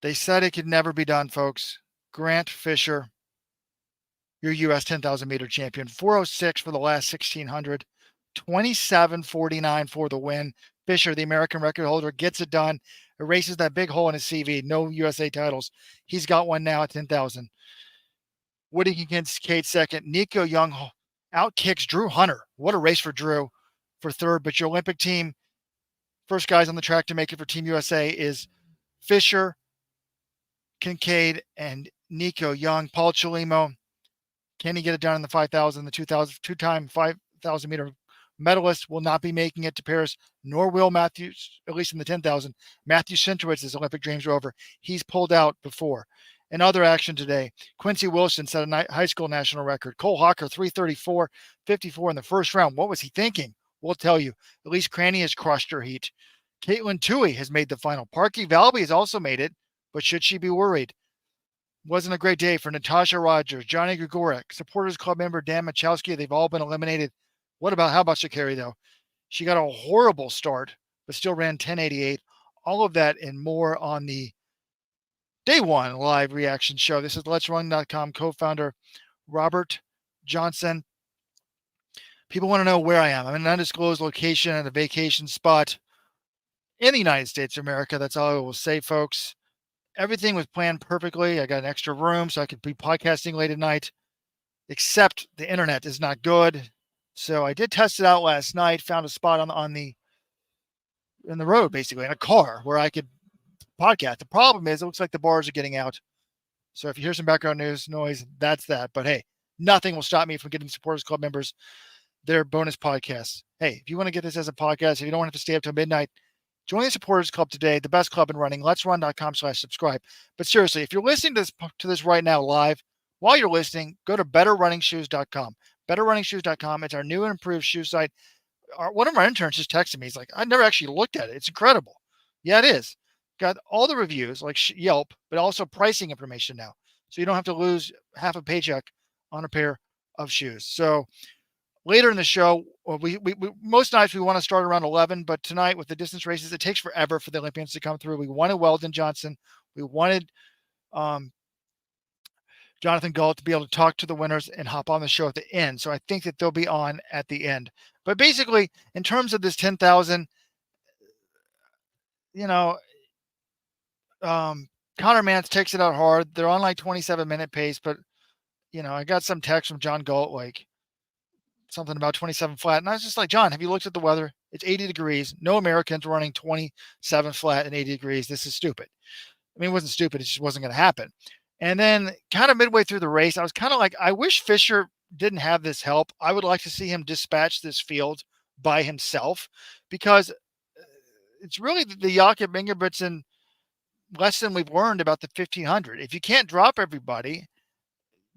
They said it could never be done, folks. Grant Fisher, your U.S. 10,000 meter champion, 406 for the last 1,600, 27:49 for the win. Fisher, the American record holder, gets it done, erases that big hole in his CV. No USA titles. He's got one now at 10,000. Woody Kincaid second. Nico Young outkicks Drew Hunter. What a race for Drew for third. But your Olympic team, first guys on the track to make it for Team USA is Fisher, Kincaid, and Nico Young. Paul Chalimo, can he get it done in the 5,000? The 2,000, two-time 5,000 meter medalist will not be making it to Paris, nor will Matthews, at least in the 10,000. Matthew Sintrowitz's Olympic dreams are over. He's pulled out before. In other action today, Quincy Wilson set a high school national record. Cole Hocker, 3:34.54 in the first round. What was he thinking? We'll tell you. Elise Cranny has crushed her heat. Caitlin Toohey has made the final. Parky Valby has also made it, but should she be worried? Wasn't a great day for Natasha Rogers, Johnny Gregorek, Supporters Club member Dan Machowski. They've all been eliminated. How about Sha'Carri, though? She got a horrible start, but still ran 10:88. All of that and more on the Day One live reaction show. This is Let'sRun.com co-founder Robert Johnson. People want to know where I am. I'm in an undisclosed location at a vacation spot in the United States of America. That's all I will say, folks. Everything was planned perfectly. I got an extra room so I could be podcasting late at night, except the internet is not good. So I did test it out last night, found a spot in the road, basically, in a car where I could podcast. The problem is it looks like the bars are getting out. So if you hear some background noise, that's that. But hey, nothing will stop me from getting Supporters Club members their bonus podcasts. Hey, if you want to get this as a podcast, if you don't have to stay up till midnight, join the Supporters Club today, the best club in running. Let'sRun.com/subscribe. But seriously, if you're listening to this right now live, while you're listening, go to BetterRunningshoes.com. BetterRunningshoes.com. It's our new and improved shoe site. One of our interns just texted me. He's like, I never actually looked at it. It's incredible. Yeah, it is. Got all the reviews like Yelp, but also pricing information now. So you don't have to lose half a paycheck on a pair of shoes. So later in the show, we most nights we want to start around 11, but tonight with the distance races, it takes forever for the Olympians to come through. We wanted Weldon Johnson. We wanted Jonathan Gault to be able to talk to the winners and hop on the show at the end. So I think that they'll be on at the end. But basically, in terms of this 10,000, Connor Mance takes it out hard. They're on like 27-minute pace, but I got some text from John Gault, like something about 27 flat. And I was just like, John, have you looked at the weather? It's 80 degrees. No Americans running 27 flat and 80 degrees. This is stupid. I mean, it wasn't stupid. It just wasn't going to happen. And then kind of midway through the race, I was kind of like, I wish Fisher didn't have this help. I would like to see him dispatch this field by himself, because it's really the Jakob Ingebrigtsen lesson we've learned about the 1,500. If you can't drop everybody,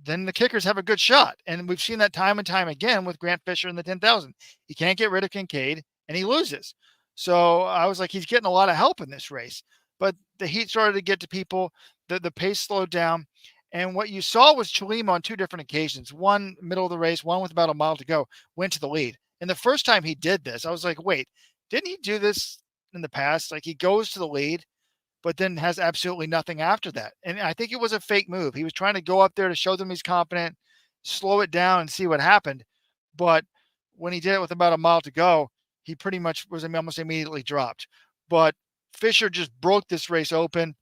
then the kickers have a good shot. And we've seen that time and time again with Grant Fisher in the 10,000. He can't get rid of Kincaid and he loses. So I was like, he's getting a lot of help in this race. But the heat started to get to people. The pace slowed down. And what you saw was Chalima on two different occasions. One middle of the race, one with about a mile to go, went to the lead. And the first time he did this, I was like, wait, didn't he do this in the past? Like, he goes to the lead, but then has absolutely nothing after that. And I think it was a fake move. He was trying to go up there to show them he's confident, slow it down and see what happened. But when he did it with about a mile to go, he pretty much was almost immediately dropped. But Fisher just broke this race open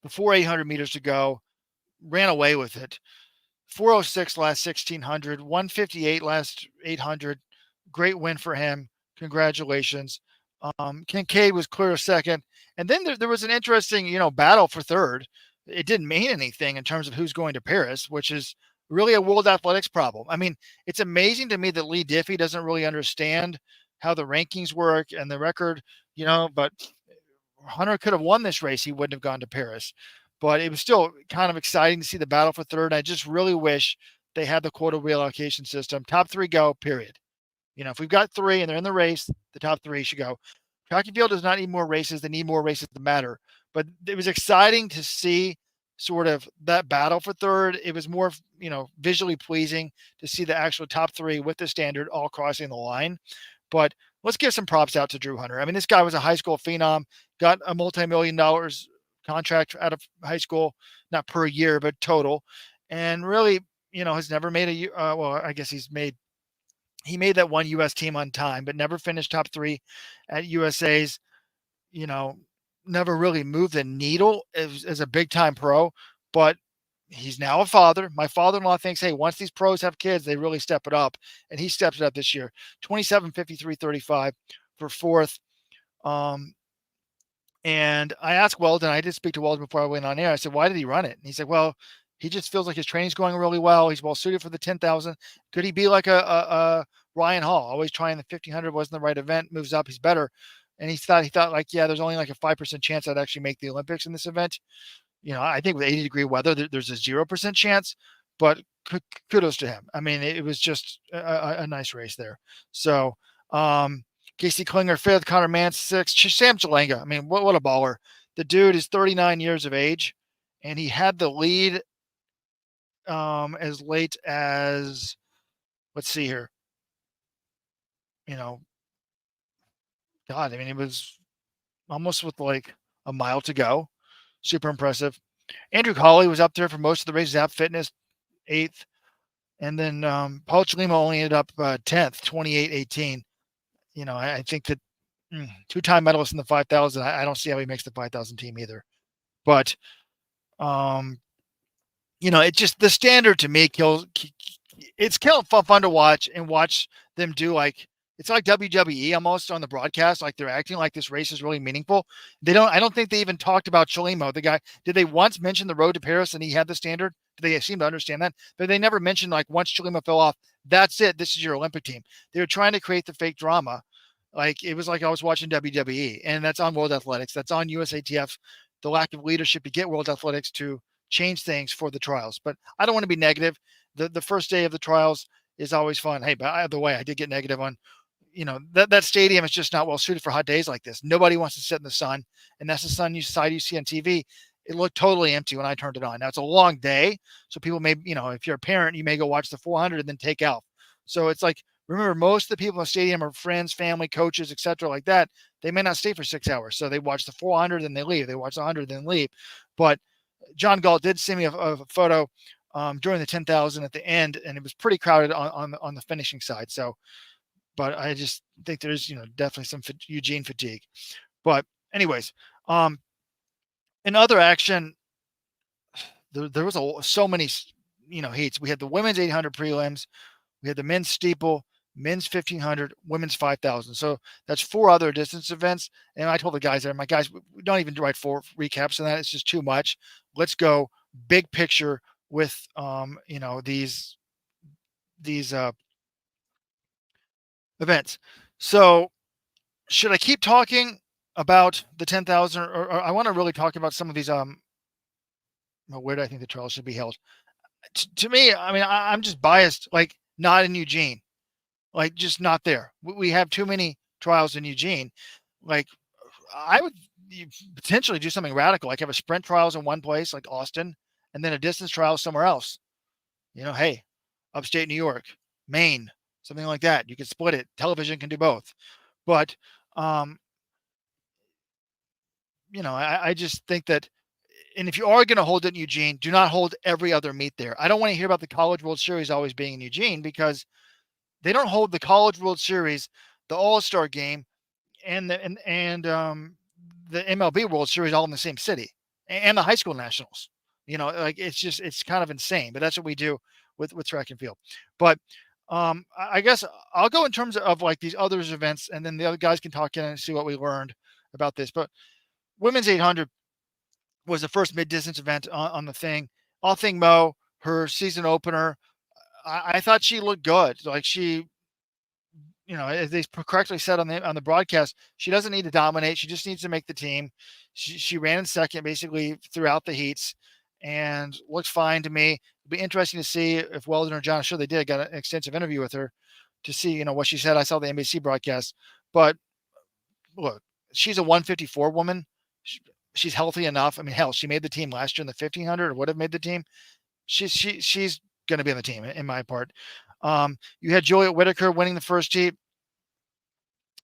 before 800 meters to go, ran away with it. 4:06 last 1,600, 1:58 last 800. Great win for him. Congratulations. Kincaid was clear second. And then there was an interesting, battle for third. It didn't mean anything in terms of who's going to Paris, which is really a world athletics problem. I mean, it's amazing to me that Lee Diffie doesn't really understand how the rankings work and the record, but Hunter could have won this race. He wouldn't have gone to Paris. But it was still kind of exciting to see the battle for third. I just really wish they had the quota reallocation system. Top three go, period. If we've got three and they're in the race, the top three should go. Track and field does not need more races. They need more races to matter. But it was exciting to see sort of that battle for third. It was more, visually pleasing to see the actual top three with the standard all crossing the line. But let's give some props out to Drew Hunter. I mean, this guy was a high school phenom, got a multi-million-dollar contract out of high school, not per year, but total. And really, has never made well, I guess he made that one US team on time, but never finished top 3 at USA's, you know, never really moved the needle as a big time pro, but he's now a father. My father-in-law thinks, hey, once these pros have kids, they really step it up. And he steps it up this year. 27, 53, 35 for fourth. And I asked Weldon, I did speak to Weldon before I went on air. I said, why did he run it? And he said, well, he just feels like his training's going really well. He's well suited for the 10,000. Could he be like a Ryan Hall, always trying the 1500 wasn't the right event, moves up, he's better. And he thought like, yeah, there's only like a 5% chance I'd actually make the Olympics in this event. I think with 80-degree weather, there's a 0% chance, but kudos to him. I mean, it was just a nice race there. So, Casey Klinger, 5th, Connor Mance, 6th, Sam Chalanga. I mean, what a baller. The dude is 39 years of age, and he had the lead as late as, let's see here. God, I mean, it was almost with like a mile to go. Super impressive. Andrew Colley was up there for most of the races, App Fitness, 8th. And then Paul Chalima only ended up 10th, 28-18. I think that two-time medalist in the 5,000, I don't see how he makes the 5,000 team either. But, it just, the standard to me it's kind of fun to watch and watch them do it's like WWE almost on the broadcast. Like they're acting like this race is really meaningful. I don't think they even talked about Chalimo, the guy. Did they once mention the road to Paris and he had the standard? They seem to understand that, but they never mentioned like once Chalimo fell off, that's it. This is your Olympic team. They were trying to create the fake drama. Like it was like I was watching WWE, and that's on World Athletics. That's on USATF. The lack of leadership to get World Athletics to change things for the trials. But I don't want to be negative. The first day of the trials is always fun. Hey, but either way, I did get negative on, that stadium is just not well suited for hot days like this. Nobody wants to sit in the sun, and that's the sun side you see on TV. It looked totally empty when I turned it on. Now it's a long day, so people may, if you're a parent, you may go watch the 400 and then take out. So it's like, remember, most of the people in the stadium are friends, family, coaches, etc., like that. They may not stay for 6 hours, so they watch the 400 and they leave. They watch the 100 then leave. But John Galt did send me a photo during the 10,000 at the end, and it was pretty crowded on the finishing side. So, but I just think there's definitely some Eugene fatigue. But anyways, in other action, there was so many heats. We had the women's 800 prelims, we had the men's steeple, men's 1500, women's 5,000. So that's 4 other distance events. And I told the guys there, my guys, we don't even write 4 recaps on that. It's just too much. Let's go big picture with these events. So should I keep talking about the 10,000, or I want to really talk about some of these where do I think the trials should be held? To me, I mean, I'm just biased, like not in Eugene, like just not there. We have too many trials in Eugene. Like I would potentially do something radical, like have a sprint trials in one place, like Austin, and then a distance trial somewhere else. Hey, upstate New York, Maine, something like that. You can split it. Television can do both. But, I just think that, and if you are going to hold it in Eugene, do not hold every other meet there. I don't want to hear about the College World Series always being in Eugene, because they don't hold the College World Series, the All-Star Game, and the MLB World Series all in the same city, and the high school nationals. Like it's kind of insane, but that's what we do with track and field. But I guess I'll go in terms of like these others events, and then the other guys can talk in and see what we learned about this. But women's 800 was the first mid-distance event on the thing. All Thing Mo, her season opener, I thought she looked good. Like she, as they correctly said on the broadcast, she doesn't need to dominate. She just needs to make the team. She ran in second basically throughout the heats and looked fine to me. It'll be interesting to see if Weldon or John, I'm sure they did, got an extensive interview with her to see, what she said. I saw the NBC broadcast, but look, she's a 154 woman. She's healthy enough. I mean, hell, she made the team last year in the 1500, or would have made the team. She's going to be on the team in my part. You had Juliet Whitaker winning the first heat.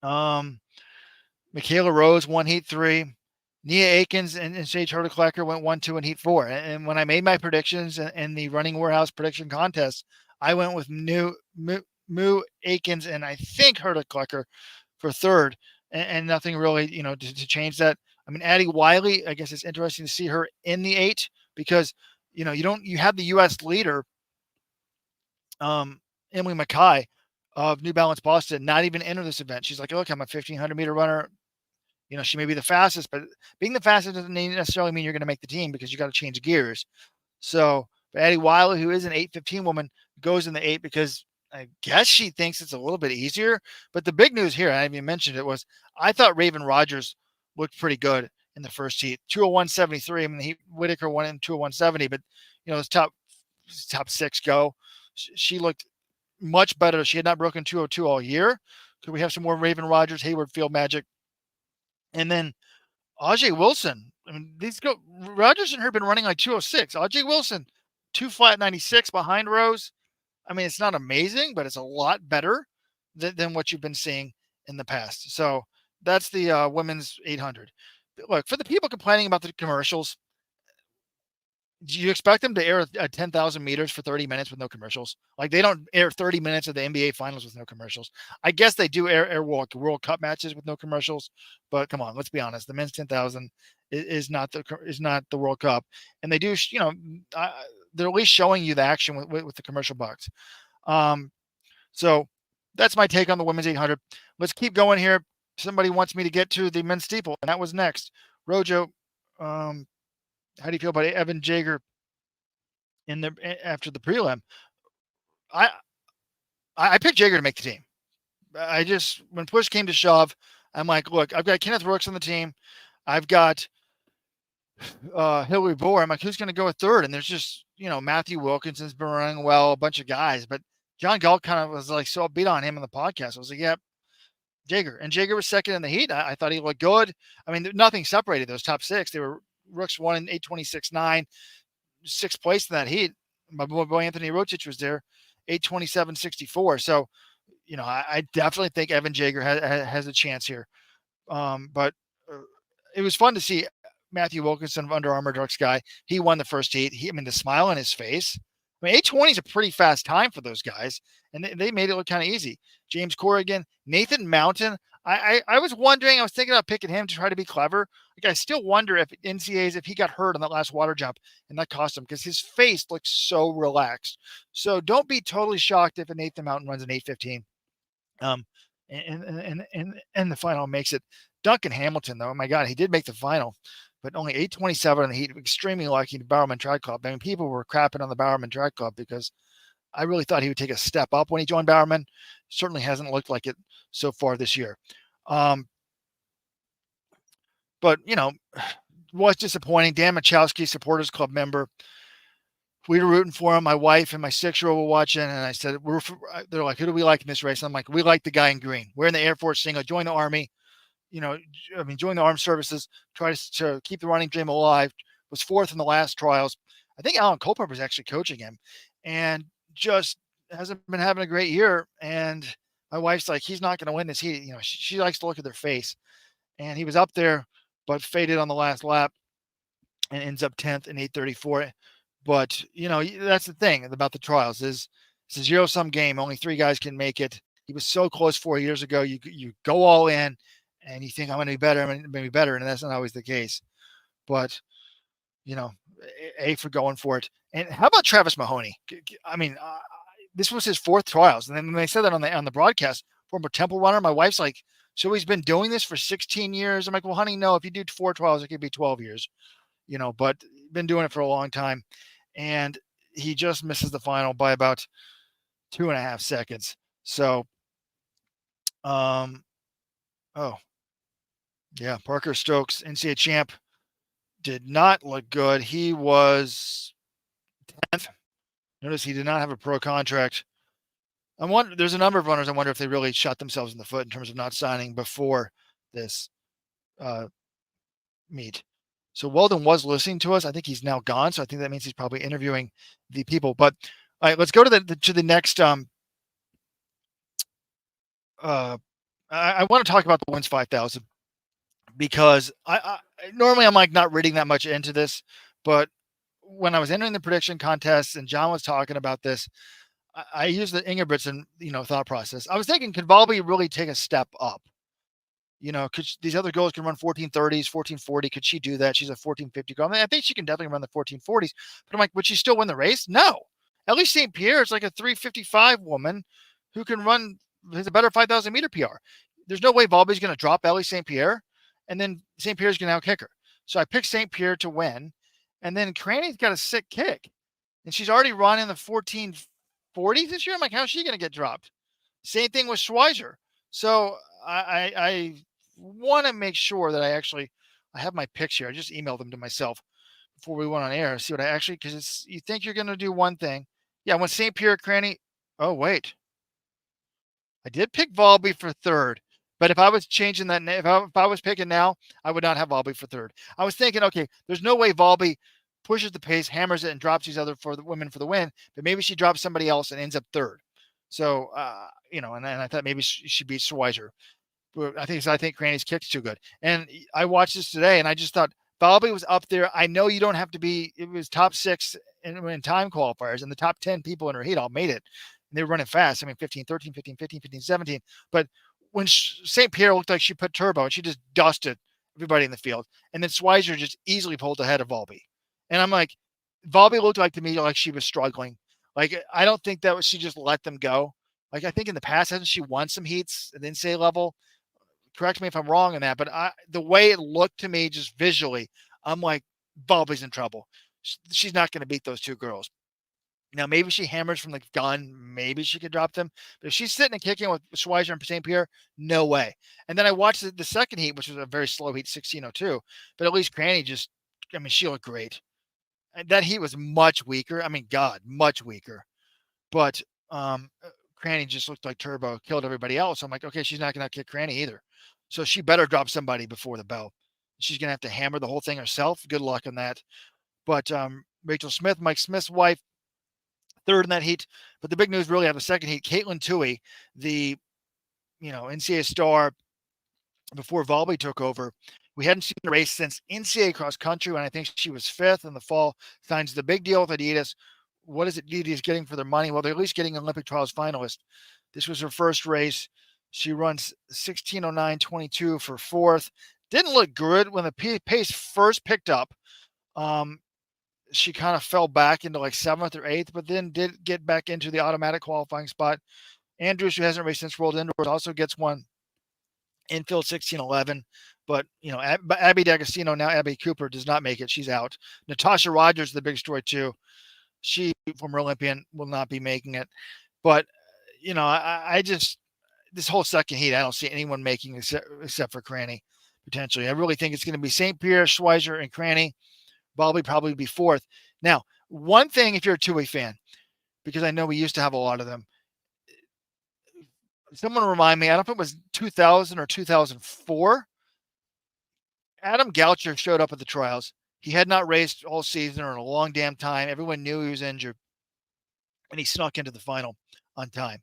Michaela Rose won heat 3. Nia Akins and Sage Hurticlecker went 1-2 in Heat 4. And when I made my predictions in the Running Warehouse prediction contest, I went with Moo Akins and I think Hurticlecker for third, and nothing really, to change that. I mean, Addie Wiley, I guess it's interesting to see her in the 8 because, you have the U.S. leader, Emily Mackay of New Balance Boston, not even enter this event. She's like, look, I'm a 1,500-meter runner. She may be the fastest, but being the fastest doesn't necessarily mean you're going to make the team because you got to change gears. So, but Addie Wiley, who is an 8:15 woman, goes in the 8 because I guess she thinks it's a little bit easier. But the big news here, I haven't even mentioned it, was I thought Raven Rogers looked pretty good in the first heat. 201.73. I mean, Whitaker won in 201.70, but his top 6 go. She looked much better. She had not broken 202 all year. Could we have some more Raven Rogers, Hayward Field magic? And then Ajay Wilson. I mean, Rogers and her have been running like 206. Ajay Wilson, 2 flat 96 behind Rose. I mean, it's not amazing, but it's a lot better than what you've been seeing in the past. So that's the women's 800. Look, for the people complaining about the commercials, do you expect them to air 10,000 meters for 30 minutes with no commercials? Like, they don't air 30 minutes of the NBA finals with no commercials. I guess they do air World Cup matches with no commercials, but come on, let's be honest. The men's 10,000 is not the World Cup, and they do, they're at least showing you the action with the commercial box. So that's my take on the women's 800. Let's keep going here. Somebody wants me to get to the men's steeple, and that was next. Rojo, how do you feel about Evan Jager after the prelim? I picked Jager to make the team. When push came to shove, I'm like, look, I've got Kenneth Brooks on the team. I've got Hillary Bohr. I'm like, who's going to go at third? And there's just, Matthew Wilkinson's been running well, a bunch of guys. But John Galt kind of was like so upbeat on him in the podcast. I was like, yep, Jager. And Jager was second in the heat. I thought he looked good. I mean, nothing separated those top 6. They were Rooks won in 8:26.9, 6th place in that heat. My boy Anthony Rotich was there, 8:27.64. So, I definitely think Evan Jager has a chance here. But it was fun to see Matthew Wilkinson of Under Armour Dark Sky. He won the first heat. The smile on his face. I mean, 8:20 is a pretty fast time for those guys, and they made it look kind of easy. James Corrigan, Nathan Mountain. I was wondering, I was thinking about picking him to try to be clever. Like, I still wonder if NCAAs, if he got hurt on that last water jump and that cost him, because his face looks so relaxed. So don't be totally shocked if a Nathan Mountain runs an 8:15. And the final makes it. Duncan Hamilton, though, oh my God, he did make the final, but only 8:27 in the heat. Extremely lucky to Bowerman Track Club. I mean, people were crapping on the Bowerman Track Club because I really thought he would take a step up when he joined Bowerman. Certainly hasn't looked like it so far this year. But, was disappointing. Dan Machowski, Supporters Club member. We were rooting for him. My wife and my 6-year-old were watching, and I said, they're like, who do we like in this race? And I'm like, we like the guy in green. We're in the Air Force single. Join the Army. Join the armed services. Try to keep the running dream alive. Was 4th in the last trials. I think Alan Culpepper was actually coaching him, and just hasn't been having a great year. And my wife's like, he's not going to win this heat. She likes to look at their face. And he was up there, but faded on the last lap and ends up 10th in 8:34. But, that's the thing about the trials is it's a zero-sum game. Only 3 guys can make it. He was so close 4 years ago. You go all in and you think, I'm going to be better. I'm going to be better. And that's not always the case. But, A for going for it. And how about Travis Mahoney? I mean, this was his 4th trials. And then when they said that on the broadcast, former Temple runner, my wife's like, so he's been doing this for 16 years. I'm like, well, honey, no, if you do 4 trials, it could be 12 years, but been doing it for a long time. And he just misses the final by about 2.5 seconds. So, yeah, Parker Stokes, NCAA champ, did not look good. He was 10th. Notice he did not have a pro contract. There's a number of runners. I wonder if they really shot themselves in the foot in terms of not signing before this meet. So Weldon was listening to us. I think he's now gone. So I think that means he's probably interviewing the people. But all right, let's go to the next. I want to talk about the women's 5,000 because I normally I'm like not reading that much into this, but when I was entering the prediction contests and John was talking about this, I used the Ingebrigtsen, thought process. I was thinking, could Volby really take a step up? These other girls can run 1430s, 1440. Could she do that? She's a 1450 girl. I mean, I think she can definitely run the 1440s. But I'm like, would she still win the race? No. Ellie St. Pierre is like a 355 woman who can run, has a better 5,000 meter PR. There's no way Volby's going to drop Ellie St. Pierre, and then St. Pierre's going to outkick her. So I picked St. Pierre to win, and then Cranny's got a sick kick, and she's already running the 1440s this year. I'm like, how's she going to get dropped? Same thing with Schweizer. So I want to make sure that I have my picks here. I just emailed them to myself before we went on air. See what because you think you're going to do one thing. Yeah, when St. Pierre Cranny. Oh, wait. I did pick Volby for third. But if I was changing that, if I was picking now, I would not have Volby for third. I was thinking, okay, there's no way Volby pushes the pace, hammers it, and drops these other for the women for the win. But maybe she drops somebody else and ends up third. So, and I thought maybe she beats Schweizer. I think Cranny's kick's too good. And I watched this today, and I just thought Volby was up there. I know you don't have to be. It was top 6 in time qualifiers, and the top 10 people in her heat all made it. And they were running fast. I mean, 15, 13, 15, 15, 15, 17. But when St. Pierre looked like she put turbo, and she just dusted everybody in the field, and then Schweizer just easily pulled ahead of Volby. And I'm like, Volby looked like to me like she was struggling. Like, I don't think that she just let them go. Like, I think in the past, hasn't she won some heats at the NCAA level? Correct me if I'm wrong in that, but the way it looked to me just visually, I'm like, Volby's in trouble. She's not going to beat those two girls. Now, maybe she hammers from the gun. Maybe she could drop them. But if she's sitting and kicking with Schweizer and St. Pierre, no way. And then I watched the second heat, which was a very slow heat, 16:02. But at least Cranny she looked great. And that heat was much weaker. I mean, God, much weaker. But Cranny just looked like turbo, killed everybody else. I'm like, okay, she's not going to kick Cranny either. So she better drop somebody before the bell. She's going to have to hammer the whole thing herself. Good luck on that. But Rachel Smith, Mike Smith's wife, third in that heat. But the big news really out of the second heat, Caitlin Toohey, the NCAA star before Volby took over. We hadn't seen a race since NCAA cross country when I think she was 5th in the fall. Signs the big deal with Adidas. What is it Adidas getting for their money? Well, they're at least getting an Olympic trials finalist. This was her first race. She runs 16:09.22 for 4th. Didn't look good when the pace first picked up. She kind of fell back into like 7th or 8th, but then did get back into the automatic qualifying spot. Andrews, who hasn't raced since World Indoors, also gets one. Infield 16:11, but Abby D'Agostino, now Abby Cooper, does not make it. She's out. Natasha Rogers, the big story too. She, former Olympian, will not be making it. But I just, this whole second heat, I don't see anyone making except for Cranny potentially. I really think it's going to be St. Pierre, Schweizer, and Cranny. Volby probably be 4th. Now, one thing, if you're a two-way fan, because I know we used to have a lot of them. Someone remind me, I don't know if it was 2000 or 2004. Adam Goucher showed up at the trials. He had not raced all season or in a long damn time. Everyone knew he was injured. And he snuck into the final on time.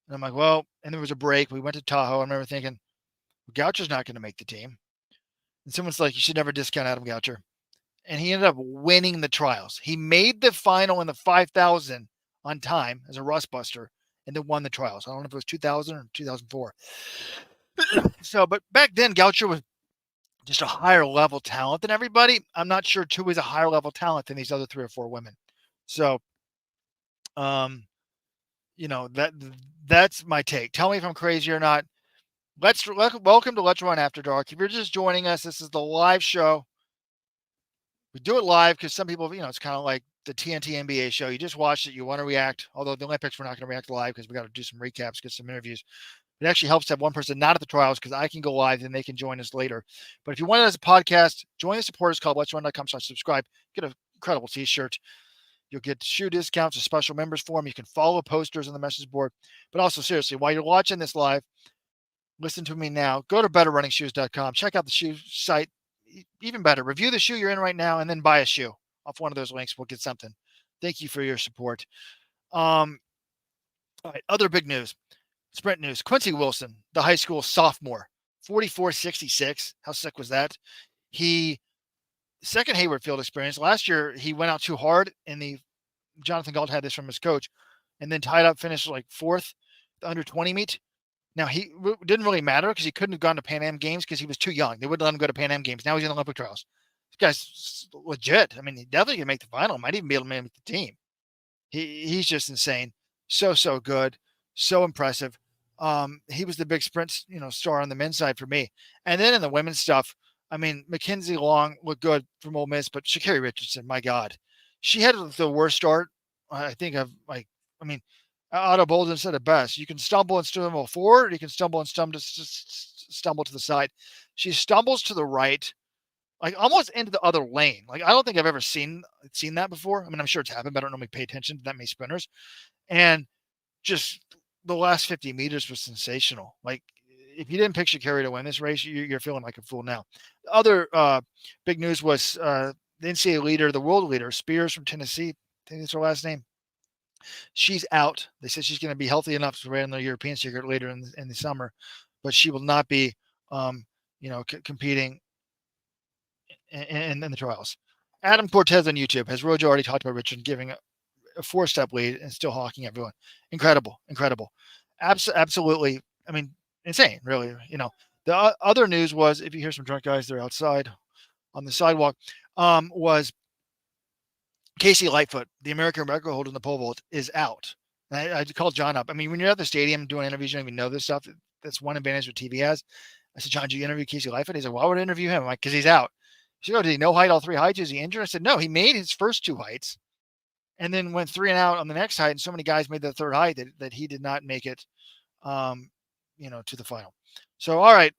And I'm like, well, and there was a break. We went to Tahoe. I remember thinking, well, Goucher's not going to make the team. And someone's like, you should never discount Adam Goucher. And he ended up winning the trials. He made the final in the 5,000 on time as a rust buster and then won the trials. I don't know if it was 2000 or 2004. So, but back then, Goucher was just a higher level talent than everybody. I'm not sure Toohey's a higher level talent than these other 3 or 4 women. So, that's my take. Tell me if I'm crazy or not. Welcome to Let's Run After Dark. If you're just joining us, this is the live show. We do it live because some people, it's kind of like the TNT NBA show. You just watch it. You want to react. Although the Olympics, we're not going to react live because we got to do some recaps, get some interviews. It actually helps to have one person not at the trials because I can go live and they can join us later. But if you want it as a podcast, join the Supporters Club, letsrun.com/subscribe. Get an incredible t-shirt. You'll get shoe discounts, a special members forum. You can follow posters on the message board. But also, seriously, while you're watching this live, listen to me now. Go to betterrunningshoes.com. Check out the shoe site. Even better, review the shoe you're in right now and then buy a shoe off one of those links. We'll get something. Thank you for your support. All right, other big news. Sprint news. Quincy Wilson, the high school sophomore, 44.66. How sick was that? He second Hayward Field experience. Last year, he went out too hard, and Jonathan Gault had this from his coach, and then tied up, finished like fourth, the under 20 meet. Now, didn't really matter because he couldn't have gone to Pan Am games because he was too young. They wouldn't let him go to Pan Am games. Now he's in the Olympic trials. This guy's legit. I mean, he definitely can make the final. Might even be able to make the team. He's just insane. So good. So impressive. He was the big sprint, star on the men's side for me. And then in the women's stuff, I mean, Mackenzie Long looked good from Ole Miss, but Sha'Carri Richardson, my God, she had the worst start. I think Otto Bolden said it best. You can stumble and stumble forward, or you can stumble and stumble to the side. She stumbles to the right, like almost into the other lane. Like I don't think I've ever seen that before. I mean, I'm sure it's happened, but I don't normally pay attention to that many sprinters. And just the last 50 meters was sensational. Like if you didn't pick Sha'Carri to win this race, you're feeling like a fool now. The other big news was the NCAA leader, the world leader, Spears from Tennessee. I think that's her last name. She's out. They said she's going to be healthy enough to run the European circuit later in the summer, but she will not be, competing in the trials. Adam Cortez on YouTube has Rojo already talked about Richard giving a 4-step lead and still hawking everyone. Incredible. Absolutely. I mean, insane, really. The other news was, if you hear some drunk guys, they're outside on the sidewalk, was Casey Lightfoot, the American record holder in the pole vault, is out. And I called John up. I mean, when you're at the stadium doing interviews, you don't even know this stuff. That's one advantage that TV has. I said, John, did you interview Casey Lightfoot? He said, why would I interview him? I'm like, because he's out. He said, oh, did he no height all 3 heights? Is he injured? I said, no, he made his first 2 heights and then went 3 and out on the next height. And so many guys made the 3rd height that he did not make it, to the final. So, all right.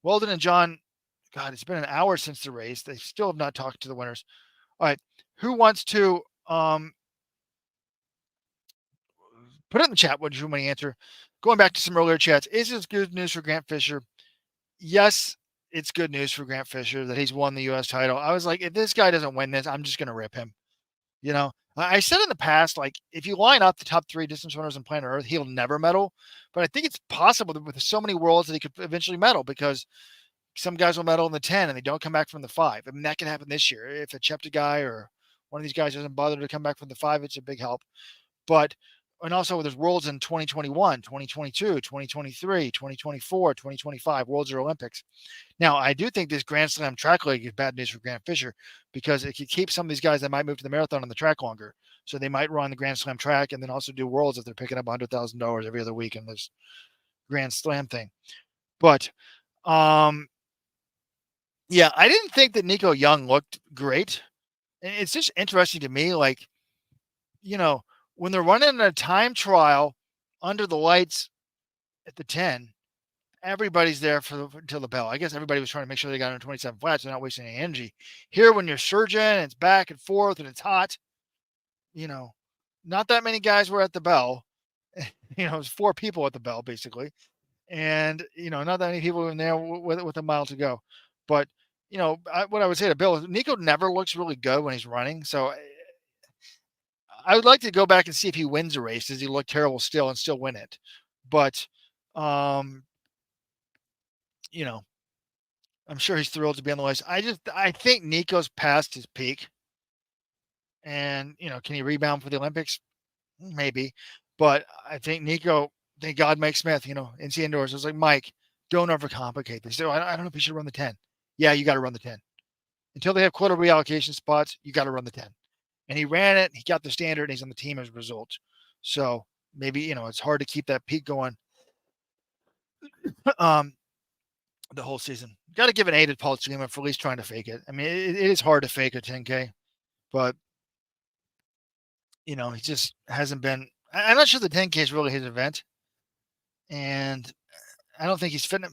Weldon and John, God, it's been an hour since the race. They still have not talked to the winners. All right. Who wants to put it in the chat? What do you want to answer? Going back to some earlier chats, is this good news for Grant Fisher? Yes, it's good news for Grant Fisher that he's won the U.S. title. I was like, if this guy doesn't win this, I'm just going to rip him. I said in the past, like, if you line up the top 3 distance runners on planet Earth, he'll never medal. But I think it's possible that with so many worlds that he could eventually medal, because some guys will medal in the 10 and they don't come back from the 5. I mean, that can happen this year. If a Chepta guy or one of these guys doesn't bother to come back from the 5, it's a big help. And also there's worlds in 2021, 2022, 2023, 2024, 2025, Worlds or Olympics. Now, I do think this Grand Slam track league is bad news for Grant Fisher, because it could keep some of these guys that might move to the marathon on the track longer. So they might run the Grand Slam track and then also do Worlds if they're picking up $100,000 every other week in this Grand Slam thing. But, yeah, I didn't think that Nico Young looked great. And it's just interesting to me, like, when they're running a time trial under the lights at the 10, everybody's there until the bell. I guess everybody was trying to make sure they got on 27 flats. They're not wasting any energy. Here, when you're surging, it's back and forth and it's hot, not that many guys were at the bell. It was 4 people at the bell, basically. And, not that many people in there with a mile to go. But, what I would say to Bill is Nico never looks really good when he's running. So I would like to go back and see if he wins a race. Does he look terrible still and still win it? But, I'm sure he's thrilled to be on the list. I think Nico's past his peak. And, can he rebound for the Olympics? Maybe. But I think Nico, thank God Mike Smith, NC Indoors, was like, Mike, don't overcomplicate this. So I don't know if he should run the 10. Yeah, you got to run the 10. Until they have quota reallocation spots, you got to run the 10. And he ran it. He got the standard. And he's on the team as a result. So maybe, it's hard to keep that peak going the whole season. Got to give an A to Paul Schliemann for at least trying to fake it. I mean, it is hard to fake a 10K. But, he just hasn't been. I'm not sure the 10K is really his event. And I don't think he's fit.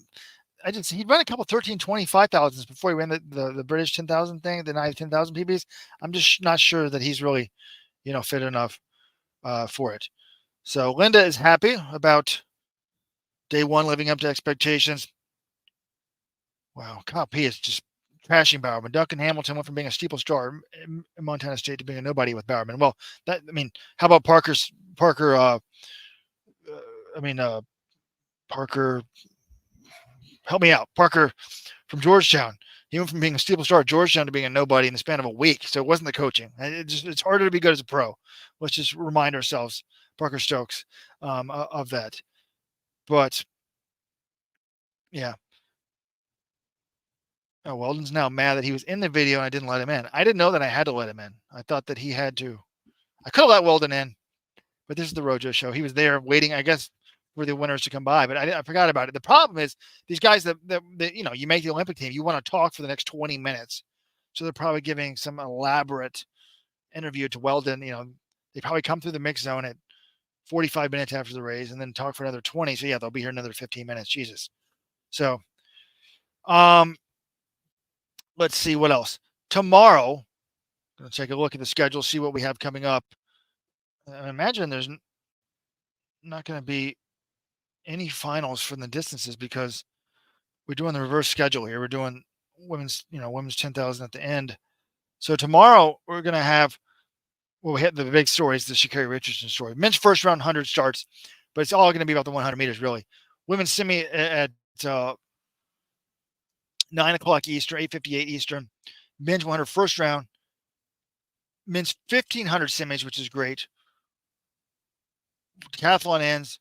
He'd run a couple 13, 25,000s before he ran the British 10,000 thing, the 10,000 PBs. I'm just not sure that he's really, fit enough for it. So Linda is happy about day 1 living up to expectations. Wow, Kyle P is just trashing Bowerman. Duncan Hamilton went from being a steeple star in Montana State to being a nobody with Bowerman. Well, how about Parker? Parker help me out. Parker from Georgetown. He went from being a steeple star at Georgetown to being a nobody in the span of a week. So it wasn't the coaching. It's harder to be good as a pro. Let's just remind ourselves, Parker Stokes, of that. But yeah. Oh, Weldon's now mad that he was in the video and I didn't let him in. I didn't know that I had to let him in. I thought that he had to. I could have let Weldon in, but this is the Rojo show. He was there waiting, I guess, for the winners to come by, but I forgot about it. The problem is these guys that you make the Olympic team, you want to talk for the next 20 minutes. So they're probably giving some elaborate interview to Weldon. They probably come through the mix zone at 45 minutes after the race and then talk for another 20. So yeah, they'll be here another 15 minutes. Jesus. So, let's see what else. Tomorrow, I'm going to take a look at the schedule, see what we have coming up. I imagine there's not going to be any finals from the distances because we're doing the reverse schedule here. We're doing women's 10,000 at the end. So tomorrow we're going to have, we hit the big stories, the Sha'Carri Richardson story. Men's first round 100 starts, but it's all going to be about the 100 meters, really. Women's semi at 9 o'clock Eastern, 8:58 Eastern. Men's 100 first round. Men's 1,500 semis, which is great. Decathlon ends.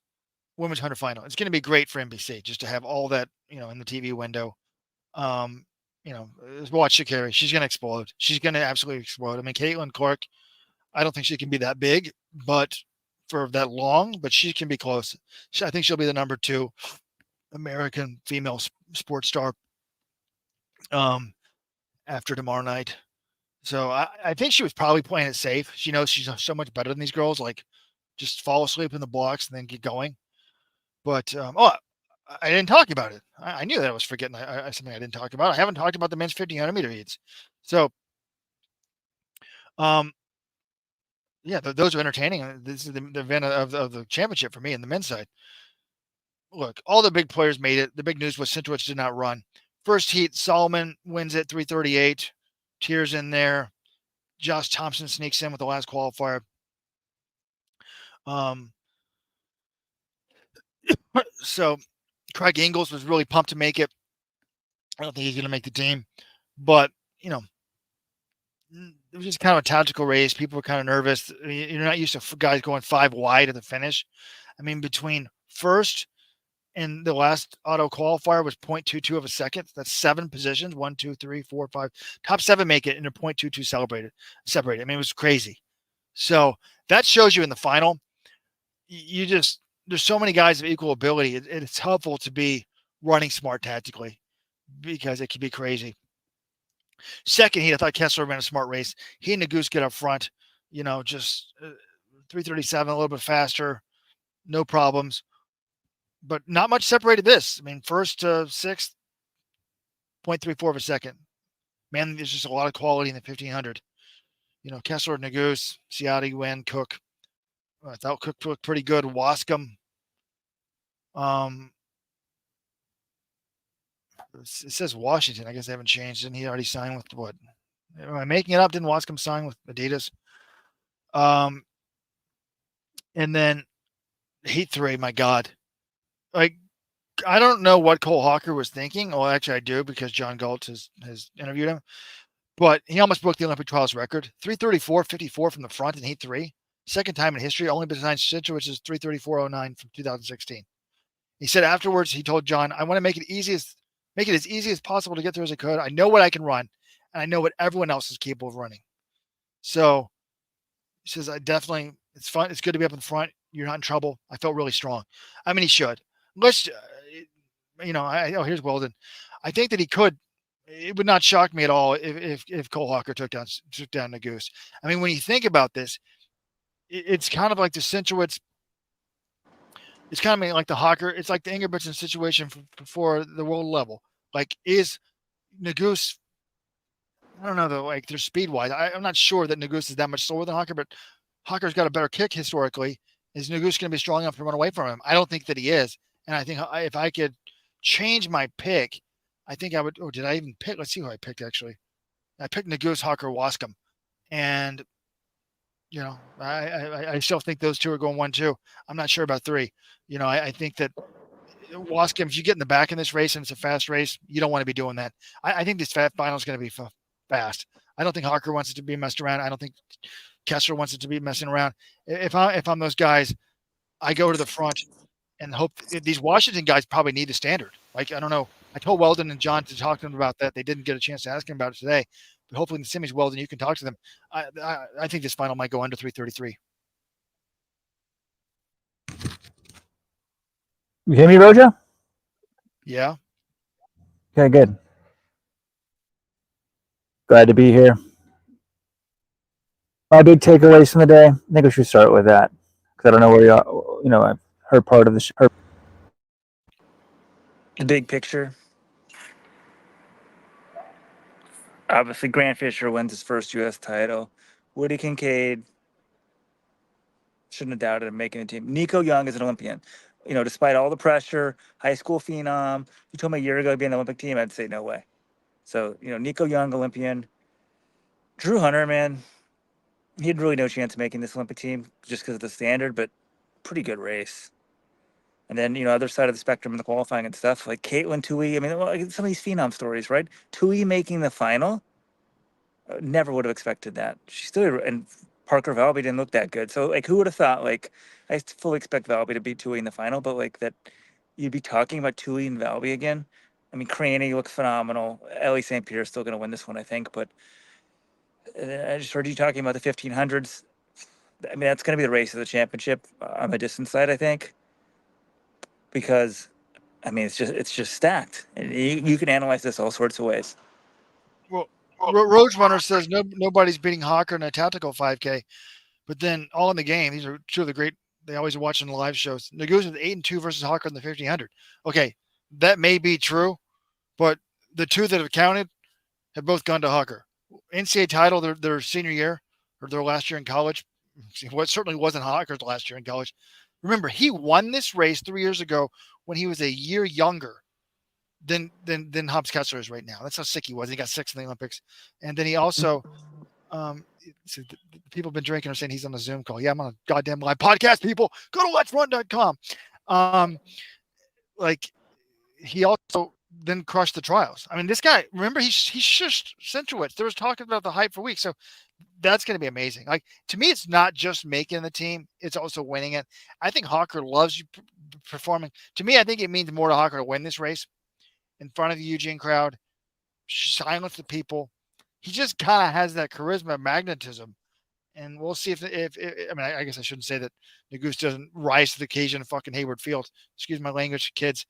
Women's 100 final. It's going to be great for NBC just to have all that, in the TV window. Watch Sha'Carri. She's going to explode. She's going to absolutely explode. I mean, Caitlin Clark, I don't think she can be that big, but for that long, but she can be close. I think she'll be the number 2 American female sports star after tomorrow night. So I think she was probably playing it safe. She knows she's so much better than these girls. Like, just fall asleep in the blocks and then get going. But I didn't talk about it. I knew that I was forgetting something I didn't talk about. I haven't talked about the men's 1,500 meter heats. So, yeah, those are entertaining. This is the event of the championship for me in the men's side. Look, all the big players made it. The big news was Sintrowicz did not run. First heat, Solomon wins at 3:38. Tears in there. Josh Thompson sneaks in with the last qualifier. So Craig Ingles was really pumped to make it. I don't think he's going to make the team, but it was just kind of a tactical race. People were kind of nervous. You're not used to guys going 5 wide at the finish. I mean, between first and the last auto qualifier was 0.22 of a second. That's 7 positions. 1, 2, 3, 4, 5. Top 7 make it, and they're 0.22 separated. I mean, it was crazy. So that shows you in the final. There's so many guys of equal ability. It's helpful to be running smart tactically because it can be crazy. Second heat, I thought Kessler ran a smart race. He and Nagus get up front, just 3:37, a little bit faster, no problems. But not much separated this. I mean, first to sixth, 0.34 of a second. Man, there's just a lot of quality in the 1,500. Kessler, Nagus, Ciati, Wynn, Cook. I thought Cook looked pretty good. Wascom. It says Washington. I guess they haven't changed. Didn't he already sign with what? Am I making it up? Didn't Wascom sign with Adidas? And then Heat 3, my God. Like, I don't know what Cole Hocker was thinking. Well, actually, I do because John Galt has interviewed him. But he almost broke the Olympic trials record. 3:34.54 from the front in Heat 3. Second time in history, only besides Sintrowicz's 3:34.09 from 2016. He said afterwards, he told John, I want to make it as easy as possible to get there as I could. I know what I can run, and I know what everyone else is capable of running. So he says, it's fun. It's good to be up in front. You're not in trouble. I felt really strong. I mean, he should. Here's Weldon. I think that he could. It would not shock me at all if Cole Hocker took down Nagus. I mean, when you think about this, it's kind of like the Sintrowicz. It's kind of like the Hocker. It's like the Ingebrigtsen situation for the world level. Like, is Nagus? I don't know though. Like, their speed wise, I'm not sure that Nagus is that much slower than Hocker, but Hocker's got a better kick historically. Is Nagus going to be strong enough to run away from him? I don't think that he is. And I think if I could change my pick, I think I would. Oh, did I even pick? Let's see who I picked actually. I picked Nagus, Hocker, Wascom, and I still think those two are going 1-2. I'm not sure about 3. I think that Waskim, if you get in the back in this race and it's a fast race, you don't want to be doing that. I think this final is going to be fast. I don't think Hocker wants it to be messed around. I don't think Kessler wants it to be messing around. If I'm those guys, I go to the front and hope these Washington guys probably need the standard. Like, I don't know. I told Weldon and John to talk to them about that. They didn't get a chance to ask him about it today. But hopefully in the semis, Weldon, you can talk to them. I think this final might go under 333. You hear me, Rojo? Yeah. Okay, good. Glad to be here. My big takeaways from the day, I think we should start with that. Because I don't know where you are. I've heard part of the big picture. Obviously, Grant Fisher wins his first U.S. title. Woody Kincaid shouldn't have doubted him making the team. Nico Young is an Olympian. Despite all the pressure, high school phenom. You told me a year ago to be in the Olympic team, I'd say no way. So, Nico Young, Olympian. Drew Hunter, man, he had really no chance of making this Olympic team just because of the standard, but pretty good race. And then, other side of the spectrum in the qualifying and stuff, like Caitlin Tui. I mean, some of these phenom stories, right? Tui making the final, never would have expected that. She still, and Parker Valby didn't look that good. So, who would have thought, I fully expect Valby to beat Tui in the final, but, that you'd be talking about Tui and Valby again? I mean, Craney looks phenomenal. Ellie St. Pierre is still going to win this one, I think. But I just heard you talking about the 1500s. I mean, that's going to be the race of the championship on the distance side, I think. Because, I mean, it's just stacked. And you can analyze this all sorts of ways. Well, Roadrunner says nobody's beating Hocker in a tactical 5K, but then all in the game. These are two of the great. They always watch in the live shows. Nagusa with 8-2 versus Hocker in the 1500. Okay, that may be true, but the two that have counted have both gone to Hocker. NCAA title their senior year or their last year in college. What certainly wasn't Hocker's last year in college. Remember, he won this race 3 years ago when he was a year younger than Hobbs Kessler is right now. That's how sick he was. He got sixth in the Olympics, and then he also. So the people have been drinking are saying he's on a Zoom call. Yeah, I'm on a goddamn live podcast. People, go to letsrun.com. He also then crushed the trials. I mean, this guy. Remember, he shushed Centrowitz. There was talking about the hype for weeks. So that's going to be amazing. Like, to me, it's not just making the team; it's also winning it. I think Hocker loves you performing. To me, I think it means more to Hocker to win this race in front of the Eugene crowd, silence the people. He just kind of has that charisma, magnetism, and we'll see if I mean, I guess I shouldn't say that Nagus doesn't rise to the occasion in fucking Hayward Field. Excuse my language, kids.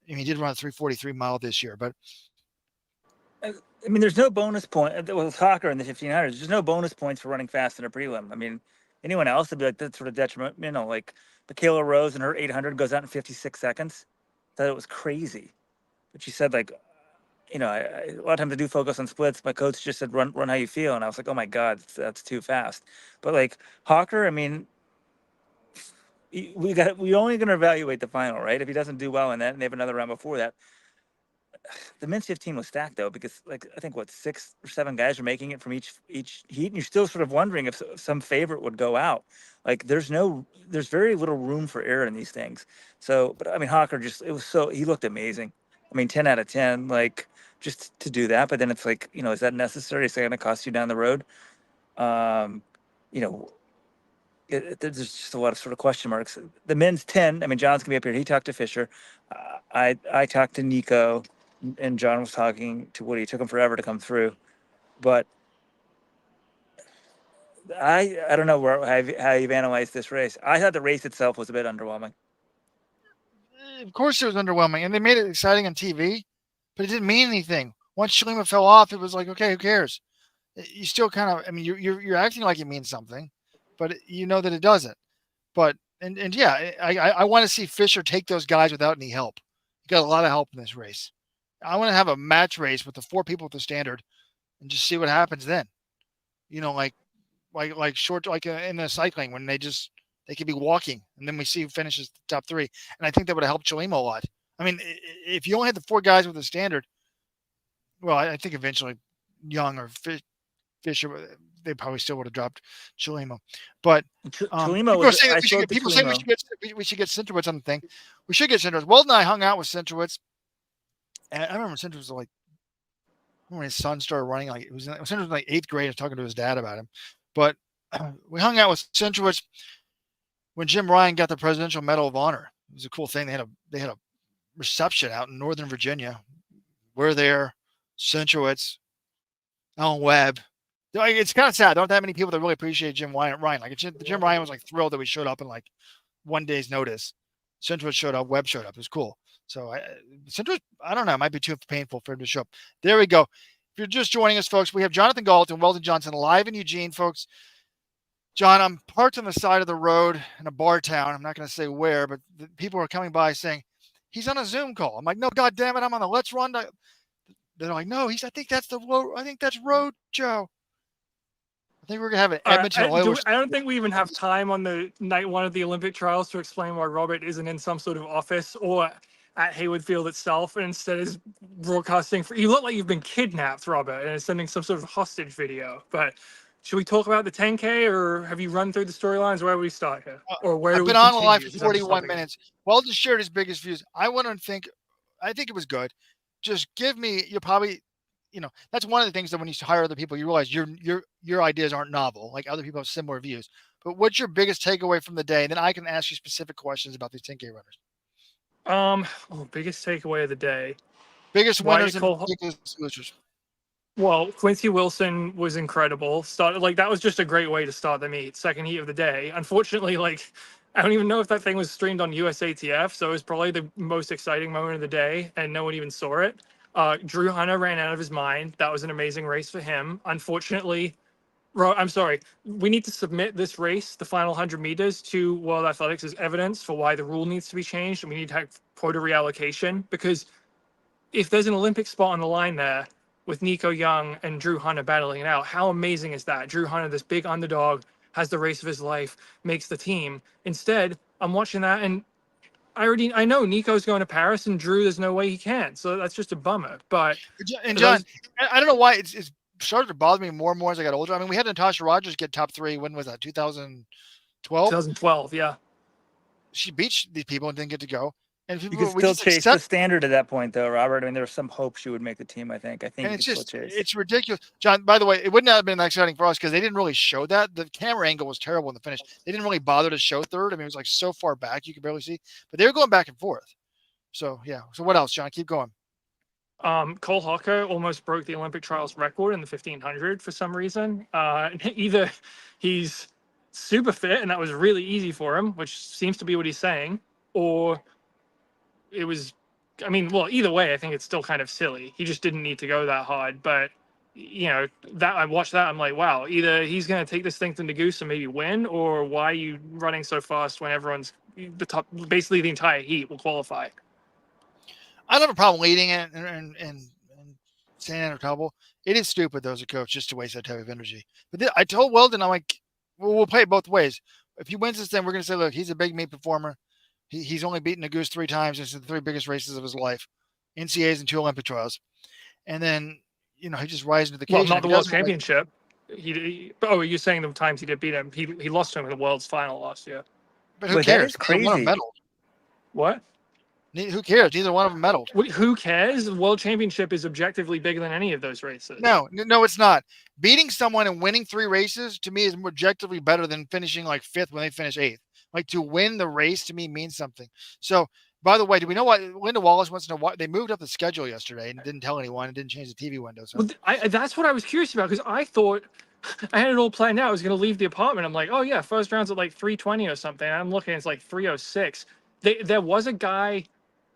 I mean, he did run a 3:43 mile this year, but I mean, there's no bonus point with Hocker in the 1500s. There's no bonus points for running fast in a prelim. I mean, anyone else would be like, that's sort of detrimental. Like Michaela Rose and her 800 goes out in 56 seconds. Thought it was crazy, but she said, like, a lot of times I do focus on splits. My coach just said, run how you feel. And I was like, oh my God, that's too fast. But like Hocker, I mean, we only going to evaluate the final, right? If he doesn't do well in that and they have another round before that. The men's 15 was stacked though, because I think 6 or 7 guys are making it from each heat. And you're still sort of wondering if some favorite would go out. Like there's very little room for error in these things. So, but I mean, Hocker he looked amazing. I mean, 10 out of 10, like, just to do that. But then it's like, is that necessary? Is that going to cost you down the road? You know, there's just a lot of sort of question marks. The men's 10, I mean, John's gonna be up here. He talked to Fisher. I talked to Nico, and John was talking to Woody. It took him forever to come through, but I don't know how you've analyzed this race. I thought the race itself was a bit underwhelming. of course it was underwhelming, and they made it exciting on TV, but it didn't mean anything. Once Shalima fell off, it was like, okay, who cares? You still kind of, I mean, you're acting like it means something, but you know that it doesn't. But and yeah, I want to see Fisher take those guys without any help. He got a lot of help in this race. I want to have a match race with the 4 people with the standard, and just see what happens then. Like short, like in the cycling when they could be walking, and then we see who finishes the top 3. And I think that would have helped Chalima a lot. I mean, if you only had the 4 guys with the standard, well, I think eventually Young or Fisher, they probably still would have dropped Chalimo. But Chalimo people are was. saying I that still like the people saying Chalimo. we should get Centrowitz on the thing. We should get Centrowitz. Weldon and I hung out with Centrowitz, and I remember Centrowitz was like, when his son started running, like Centrowitz was like 8th grade. I was talking to his dad about him, but we hung out with Centrowitz when Jim Ryan got the Presidential Medal of Honor. It was a cool thing. They had a reception out in Northern Virginia. We're there, Centrowitz, Alan Webb. Like, it's kind of sad. There aren't that many people that really appreciate Jim Ryan. Like Jim Ryan was like thrilled that we showed up in like one day's notice. Centrowitz showed up, Webb showed up. It was cool. So Centrowitz, I don't know, it might be too painful for him to show up. There we go. If you're just joining us, folks, we have Jonathan Galt and Weldon Johnson live in Eugene, folks. John, I'm parked on the side of the road in a bar town. I'm not going to say where, but people are coming by saying he's on a Zoom call. I'm like, no, God damn it, I'm on the Let's Run. They're like, no, I think that's Road Joe. I think we're gonna have an Edmonton Oilers. I don't think we even have time on the night one of the Olympic trials to explain why Robert isn't in some sort of office or at Hayward Field itself, and instead is broadcasting. You look like you've been kidnapped, Robert, and is sending some sort of hostage video. But should we talk about the 10K, or have you run through the storylines? Where do we start here, or where do we continue? I've been on live for 41 minutes. Weldon shared his biggest views. I think it was good. Just give me. You're probably. That's one of the things that when you hire other people, you realize your ideas aren't novel. Like, other people have similar views. But what's your biggest takeaway from the day? And then I can ask you specific questions about these 10K runners. Biggest takeaway of the day. Biggest winners and biggest losers. Well, Quincy Wilson was incredible. That was just a great way to start the meet. Second heat of the day. Unfortunately, I don't even know if that thing was streamed on USATF, so it was probably the most exciting moment of the day, and no one even saw it. Drew Hunter ran out of his mind. That was an amazing race for him. Unfortunately, I'm sorry. We need to submit this race, the final 100 meters, to World Athletics as evidence for why the rule needs to be changed, and we need to have quota reallocation, because if there's an Olympic spot on the line there with Nico Young and Drew Hunter battling it out, how amazing is that? Drew Hunter, this big underdog, has the race of his life, makes the team. Instead, I'm watching that, and I know Nico's going to Paris, and Drew, there's no way he can. So that's just a bummer. But John, I don't know why it's started to bother me more and more as I got older. I mean, we had Natasha Rogers get top 3. When was that? 2012. 2012, yeah. She beat these people and didn't get to go. And you could still chase the standard at that point, though, Robert. I mean, there was some hope she would make the team. I think it's ridiculous, John. By the way, it wouldn't have been that exciting for us because they didn't really show that. The camera angle was terrible in the finish. They didn't really bother to show third. I mean, it was like so far back you could barely see. But they were going back and forth. So yeah. So what else, John? Keep going. Cole Hocker almost broke the Olympic trials record in the 1500 for some reason. Either he's super fit and that was really easy for him, which seems to be what he's saying, or it was, either way, I think it's still kind of silly. He just didn't need to go that hard. But, that I watched that, I'm like, wow, either he's going to take this thing to Negus and maybe win, or why are you running so fast when everyone's the top, basically the entire heat will qualify. I don't have a problem leading it and saying it trouble. It is stupid, though, as a coach, just to waste that type of energy. But I told Weldon, I'm like, we'll play it both ways. If he wins this, then we're going to say, look, he's a big meat performer. He's only beaten Negus 3 times. This is the 3 biggest races of his life, NCAAs and 2 Olympic trials. And then, he just rises to the occasion. Well, not the World Championship. You're saying the times he did beat him. He lost to him in the World's final last year. But who cares? That is crazy. What? Who cares? Neither one of them medaled. Who cares? The World Championship is objectively bigger than any of those races. No, it's not. Beating someone and winning 3 races, to me, is objectively better than finishing 5th when they finish 8th. To win the race, to me, means something. So, by the way, do we know what Linda Wallace wants to know? Why they moved up the schedule yesterday and didn't tell anyone and didn't change the TV window? So. Well, that's what I was curious about, because I thought I had it all planned out. I was going to leave the apartment. I'm like, oh, yeah, first round's at 3:20 or something. I'm looking, it's 3:06. There was a guy.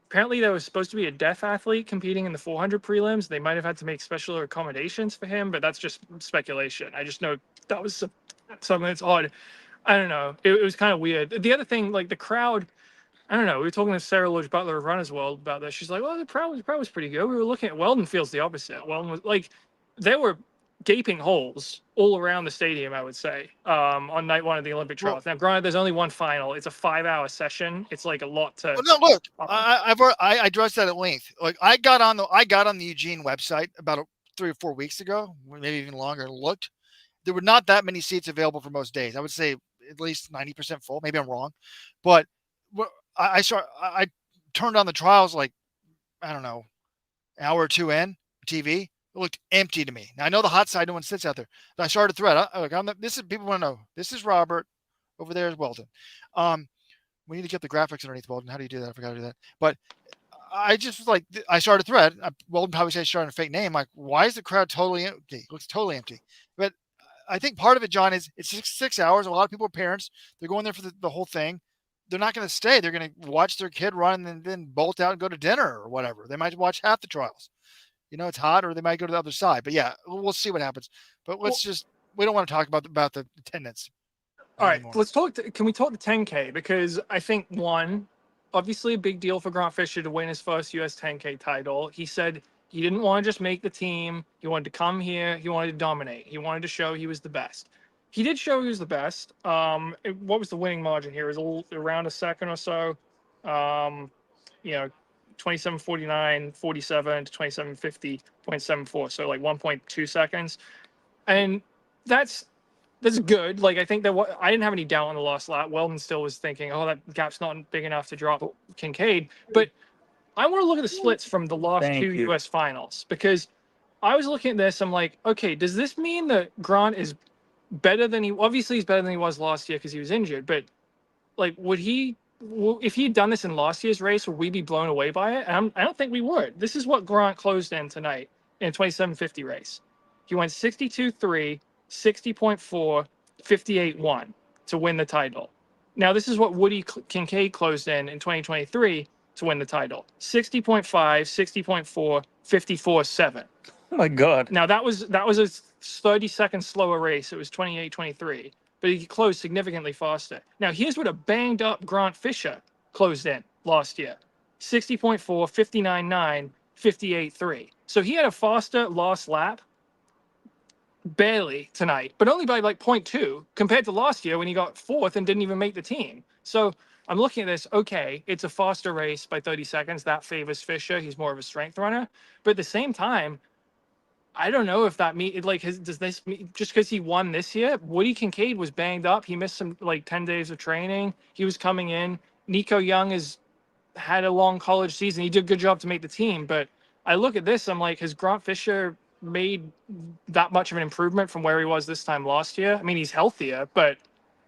Apparently, there was supposed to be a deaf athlete competing in the 400 prelims. They might have had to make special accommodations for him, but that's just speculation. I just know that was something that's odd. I don't know. It was kind of weird. The other thing, the crowd, I don't know. We were talking to Sarah Lodge Butler of Runners World about this. She's like, well, the crowd was pretty good. We were looking at Weldon feels the opposite. Weldon was there were gaping holes all around the stadium, I would say, on night 1 of the Olympic trials. Now, granted, there's only one final. It's a 5-hour session. It's a lot to. Well, no, look, I addressed that at length. I got on the Eugene website about 3 or 4 weeks ago, maybe even longer, and looked. there were not that many seats available for most days. I would say at least 90% full. Maybe I'm wrong, but I turned on the trials like, I don't know, an hour or two in TV. It looked empty to me. Now I know the hot side, no one sits out there. But I started a thread. This is people want to know. This is Robert. Over there is Weldon. We need to get the graphics underneath Weldon. How do you do that? I forgot to do that. But I just was like, I started a thread. Weldon probably says starting a fake name. Like, why is the crowd totally empty? It looks totally empty. But I think part of it, John, is it's 6 hours. A lot of people are parents. They're going there for the whole thing. They're not going to stay. They're going to watch their kid run and then bolt out and go to dinner or whatever. They might watch half the trials. It's hot, or they might go to the other side. But yeah, we'll see what happens. But we don't want to talk about the attendance. All right, let's talk. Can we talk the 10K? Because I think obviously a big deal for Grant Fisher to win his first US 10K title. He said he didn't want to just make the team. He wanted to come here. He wanted to dominate. He wanted to show he was the best. He did show he was the best. What was the winning margin here? It was around a second or so. 27:49.47 to 27:50.74. So like 1.2 seconds. And that's good. Like, I think that I didn't have any doubt on the last lap. Weldon still was thinking, oh, that gap's not big enough to drop Kincaid. But I want to look at the splits from the last two US finals, because I was looking at this. I'm like, okay, does this mean that Grant is better than obviously he's better than he was last year because he was injured, but like, if he had done this in last year's race, would we be blown away by it? And I don't think we would. This is what Grant closed in tonight in a 27:50 race. He went 62.3, 60.4, 58.1 to win the title. Now, this is what Woody Kincaid closed in 2023 to win the title. 60.5, 60.4, 54.7. Oh my God. Now, that was a 30 seconds slower race. It was 28:23, but he closed significantly faster. Now, here's what a banged up Grant Fisher closed in last year. 60.4, 59.9, 58.3. So he had a faster last lap, barely, tonight, but only by like 0.2 compared to last year when he got fourth and didn't even make the team. So I'm looking at this. Okay, it's a faster race by 30 seconds. That favors Fisher. He's more of a strength runner. But at the same time, I don't know if that does this mean just because he won this year? Woody Kincaid was banged up. He missed some 10 days of training. He was coming in. Nico Young has had a long college season. He did a good job to make the team. But I look at this, I'm like, has Grant Fisher made that much of an improvement from where he was this time last year? I mean, he's healthier, but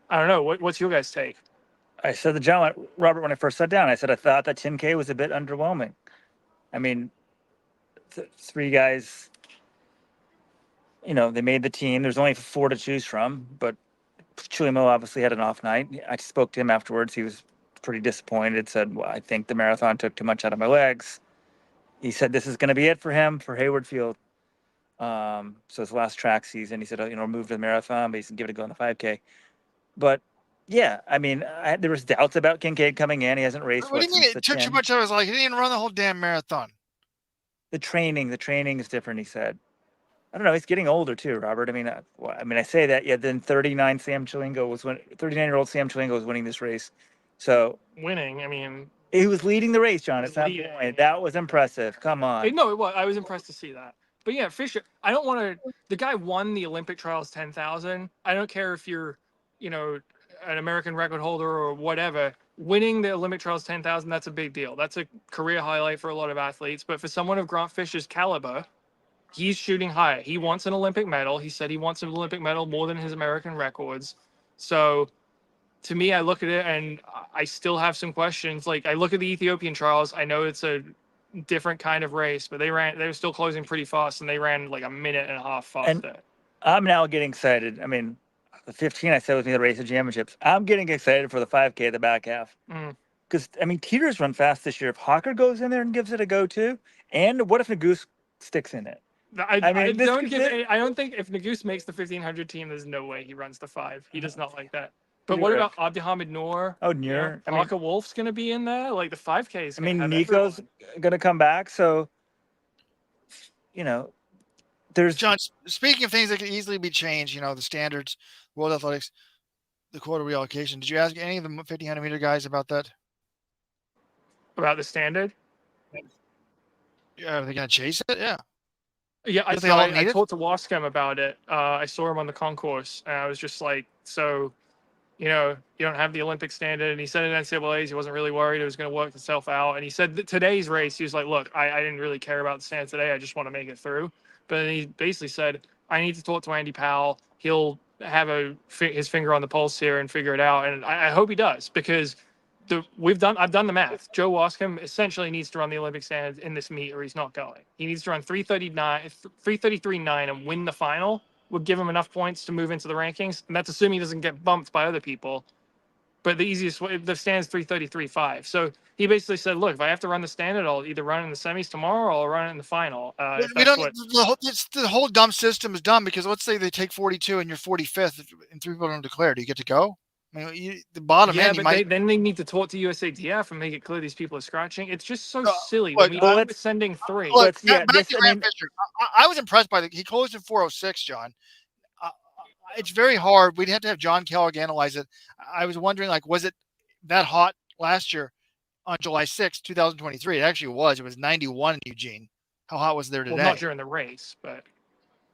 I don't know. What's your guys' take? I said to John, Robert, when I first sat down, I said I thought that 10K was a bit underwhelming. I mean, three guys, they made the team. There's only 4 to choose from, but Chulimo obviously had an off night. I spoke to him afterwards. He was pretty disappointed, said, well, I think the marathon took too much out of my legs. He said this is going to be it for him for Hayward Field. So his last track season, he said, move to the marathon, but he said give it a go on the 5K. But yeah, I mean, there was doubts about Kincaid coming in. He hasn't raced. What do you mean it took too much? I was like, he didn't run the whole damn marathon. The training is different, he said. I don't know. He's getting older too, Robert. I mean, I say that. Yeah, then 39-year-old Sam Chilingo was winning this race. So winning. I mean, he was leading the race, John. At some point, that was impressive. Come on. No, it was. I was impressed to see that. But yeah, Fisher. I don't want to. The guy won the Olympic trials 10,000. I don't care if you're, an American record holder or whatever. Winning the Olympic trials 10,000, that's a big deal. That's a career highlight for a lot of athletes. But for someone of Grant Fisher's caliber, he's shooting higher. He wants an Olympic medal. He said he wants an Olympic medal more than his American records. So to me, I look at it and I still have some questions. Like, I look at the Ethiopian trials. I know it's a different kind of race, but they were still closing pretty fast, and they ran like a minute and a half faster. And I'm now getting excited. I mean, the 15 I said was the race of championships. I'm getting excited for the 5K, the back half. Because, I mean, Teeter's run fast this year. If Hocker goes in there and gives it a go too, and what if Nagoose sticks in it? I don't think if Nagoose makes the 1,500 team, there's no way he runs the 5. He does not like that. But what about Abdihamid Noor? Oh, Noor. Parker Wolf's going to be in there. Like, the 5K is going to have Nico's going to come back. So, there's... John, speaking of things that could easily be changed, the standards, World Athletics, the quota reallocation. Did you ask any of the 1,500 meter guys about that? About the standard? Yeah, are they going to chase it? Yeah. Yeah, Is that all I needed? talked to Wascom about it. I saw him on the concourse, and I was just like, so, you don't have the Olympic standard. And he said in NCAA's he wasn't really worried it was going to work itself out. And he said that today's race, he was like, look, I didn't really care about the standard today. I just want to make it through. But then he basically said, I need to talk to Andy Powell. He'll have his finger on the pulse here and figure it out. And I hope he does, because I've done the math. Joe Wascom essentially needs to run the Olympic standard in this meet or he's not going. He needs to run 3:33.9 and win the final. Would give him enough points to move into the rankings. And that's assuming he doesn't get bumped by other people. But the easiest way, the stand's 3:33.5. So he basically said, look, if I have to run the standard, I'll either run it in the semis tomorrow or I'll run it in the final. If We that's don't. what, The whole dumb system is dumb because let's say they take 42 and you're 45th and 3 people don't declare. Do you get to go? I mean, the bottom yeah, end, you but might. then they need to talk to USATF and make it clear these people are scratching. It's just so Uh, silly look, when we well, are sending 3. Look, yeah, back this, to I Grant mean, Fisher. I was impressed by he closed in 4:06, John. Uh, it's very hard. We'd have to have John Kellogg analyze it. I was wondering, like, was it that hot last year on July 6th, 2023? It actually was. It was 91 in Eugene. How hot was there today? Well, not during the race, but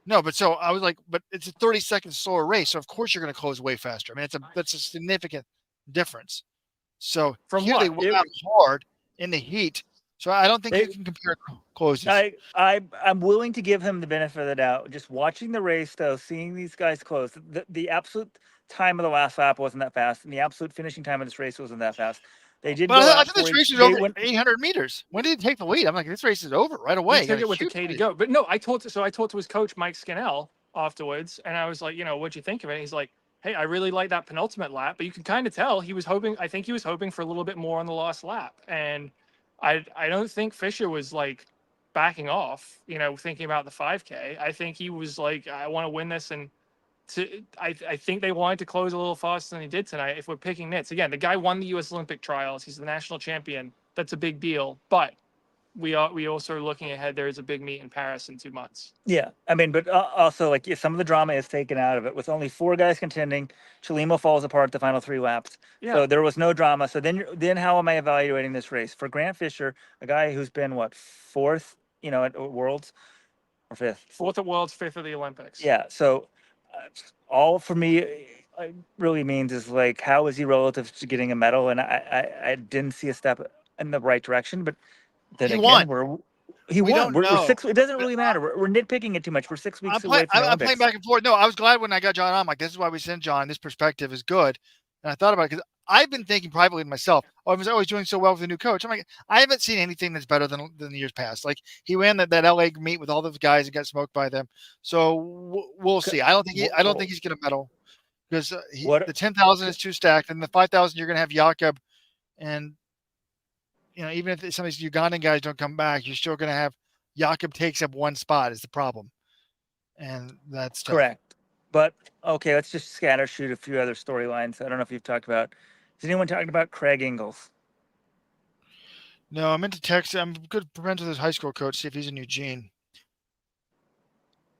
No, but so I was like, but it's a 30-second slower race, so of course you're going to close way faster. I mean, that's a significant difference. So from here they what? went out hard in the heat. So I don't think you They- can compare closes. I'm willing to give him the benefit of the doubt. Just watching the race, though, seeing these guys close, the absolute time of the last lap wasn't that fast, and the absolute finishing time of this race wasn't that fast. They did But go I out thought this for race was they over went 800 meters. When did he take the lead? I'm like, this race is over right away. He took it with the K to go. But no, I talked to his coach Mike Scannell afterwards, and I was like, what'd you think of it? He's like, hey, I really like that penultimate lap, but you can kind of tell he was hoping. I think he was hoping for a little bit more on the last lap, and I don't think Fisher was like backing off. Thinking about the 5K. I think he was like, I want to win this, and I think they wanted to close a little faster than they did tonight. If we're picking nits again, the guy won the U.S. Olympic trials. He's the national champion. That's a big deal, but we also are looking ahead. There is a big meet in Paris in 2 months. Yeah, I mean, but also like some of the drama is taken out of it. With only 4 guys contending, Chalimo falls apart the final 3 laps. Yeah. So there was no drama. So then how am I evaluating this race for Grant Fisher, a guy who's been what 4th, at Worlds or 5th? 4th at Worlds, 5th at the Olympics. Yeah. So all for me really means is like how is he relative to getting a medal? And I didn't see a step in the right direction, but then He again, won. he We won. don't We're know. 6. It doesn't really matter. We're nitpicking it too much. We're 6 weeks away from the I'm playing Olympics. back and forth. No, I was glad when I got John on. I'm like, this is why we send John. This perspective is good. And I thought about it because I've been thinking privately to myself, I was always doing so well with the new coach. I'm like, I haven't seen anything that's better than the years past. Like he ran that LA meet with all those guys and got smoked by them. So we'll see. I don't think he's going to medal because the 10,000 is too stacked, and the 5,000 you're going to have Jakob, and even if some of these Ugandan guys don't come back, you're still going to have Jakob takes up 1 spot is the problem, and that's tough. Correct. But okay, let's just scatter shoot a few other storylines. I don't know if you've talked about. Has anyone talked about Craig Ingles? No, I meant to text. I'm good friends with his high school coach. See if he's in Eugene.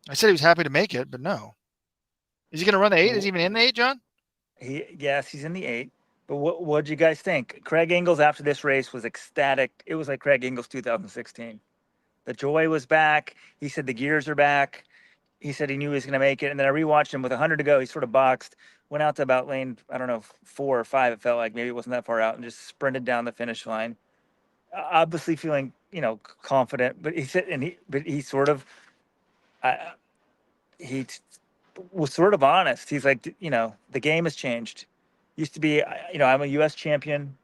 I said he was happy to make it, but no. Is he going to run the 8? Is he even in the 8, John? Yes, he's in the 8. But what'd you guys think? Craig Ingles after this race was ecstatic. It was like Craig Ingles 2016. The joy was back. He said the gears are back. He said he knew he was going to make it. And then I rewatched him with 100 to go. He sort of boxed, went out to about lane, I don't know, 4 or 5. It felt like maybe it wasn't that far out, and just sprinted down the finish line. Obviously feeling, confident. But he said, he sort of, he was sort of honest. He's like, the game has changed. Used to be, I'm a U.S. champion.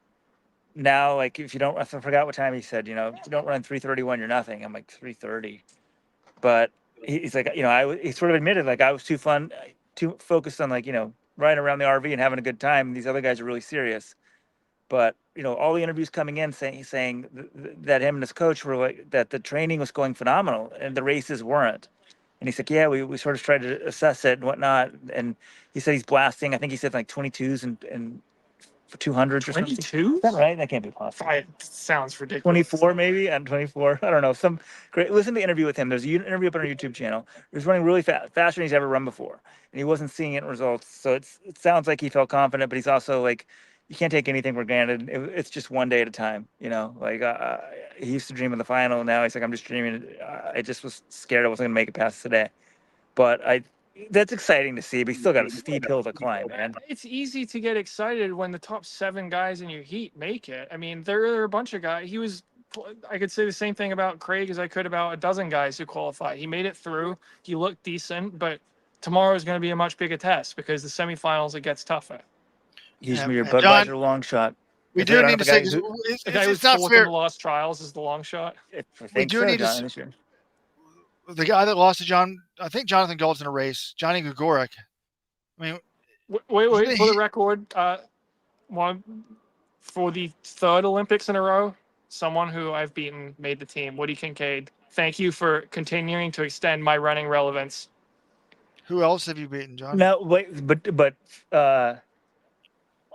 Now, like, if you don't, I forgot what time he said, if you don't run 3:31, you're nothing. I'm like 3:30. But he's like, he sort of admitted, like, I was too focused on, like, riding around the RV and having a good time. And these other guys are really serious. But, all the interviews coming in saying that him and his coach were like, that the training was going phenomenal and the races weren't. And he's like, yeah, we sort of tried to assess it and whatnot. And he said he's blasting. I think he said like 22s and 200s or something. 22? Is that right? That can't be possible. It sounds ridiculous. 24 maybe? I'm 24. I don't know. Some great. Listen to the interview with him. There's an interview up on our YouTube channel. He was running really fast, faster than he's ever run before, and he wasn't seeing it in results. So it sounds like he felt confident, but he's also like, you can't take anything for granted. It's just one day at a time, Like he used to dream of the final. Now he's like, I'm just dreaming. I just was scared I wasn't gonna make it past today. But that's exciting to see. But you still got a steep hill to climb, man. It's easy to get excited when the top 7 guys in your heat make it. I mean, there are a bunch of guys. I could say the same thing about Craig as I could about a dozen guys who qualified. He made it through. He looked decent, but tomorrow is going to be a much bigger test because the semifinals, it gets tougher. He's Yeah, your and Budweiser John, long shot. we If do I don't need know to the say guy this. who- The guy who's It's not fourth in fair. the lost trials is the long shot. I We think do so, need to. John, this year. The guy that lost to John, I think Jonathan Gold's in a race. Johnny Gregorek. I mean, Wait, for the he- record, one for the 3rd Olympics in a row, someone who I've beaten made the team. Woody Kincaid. Thank you for continuing to extend my running relevance. who else have you beaten, John? No, wait, but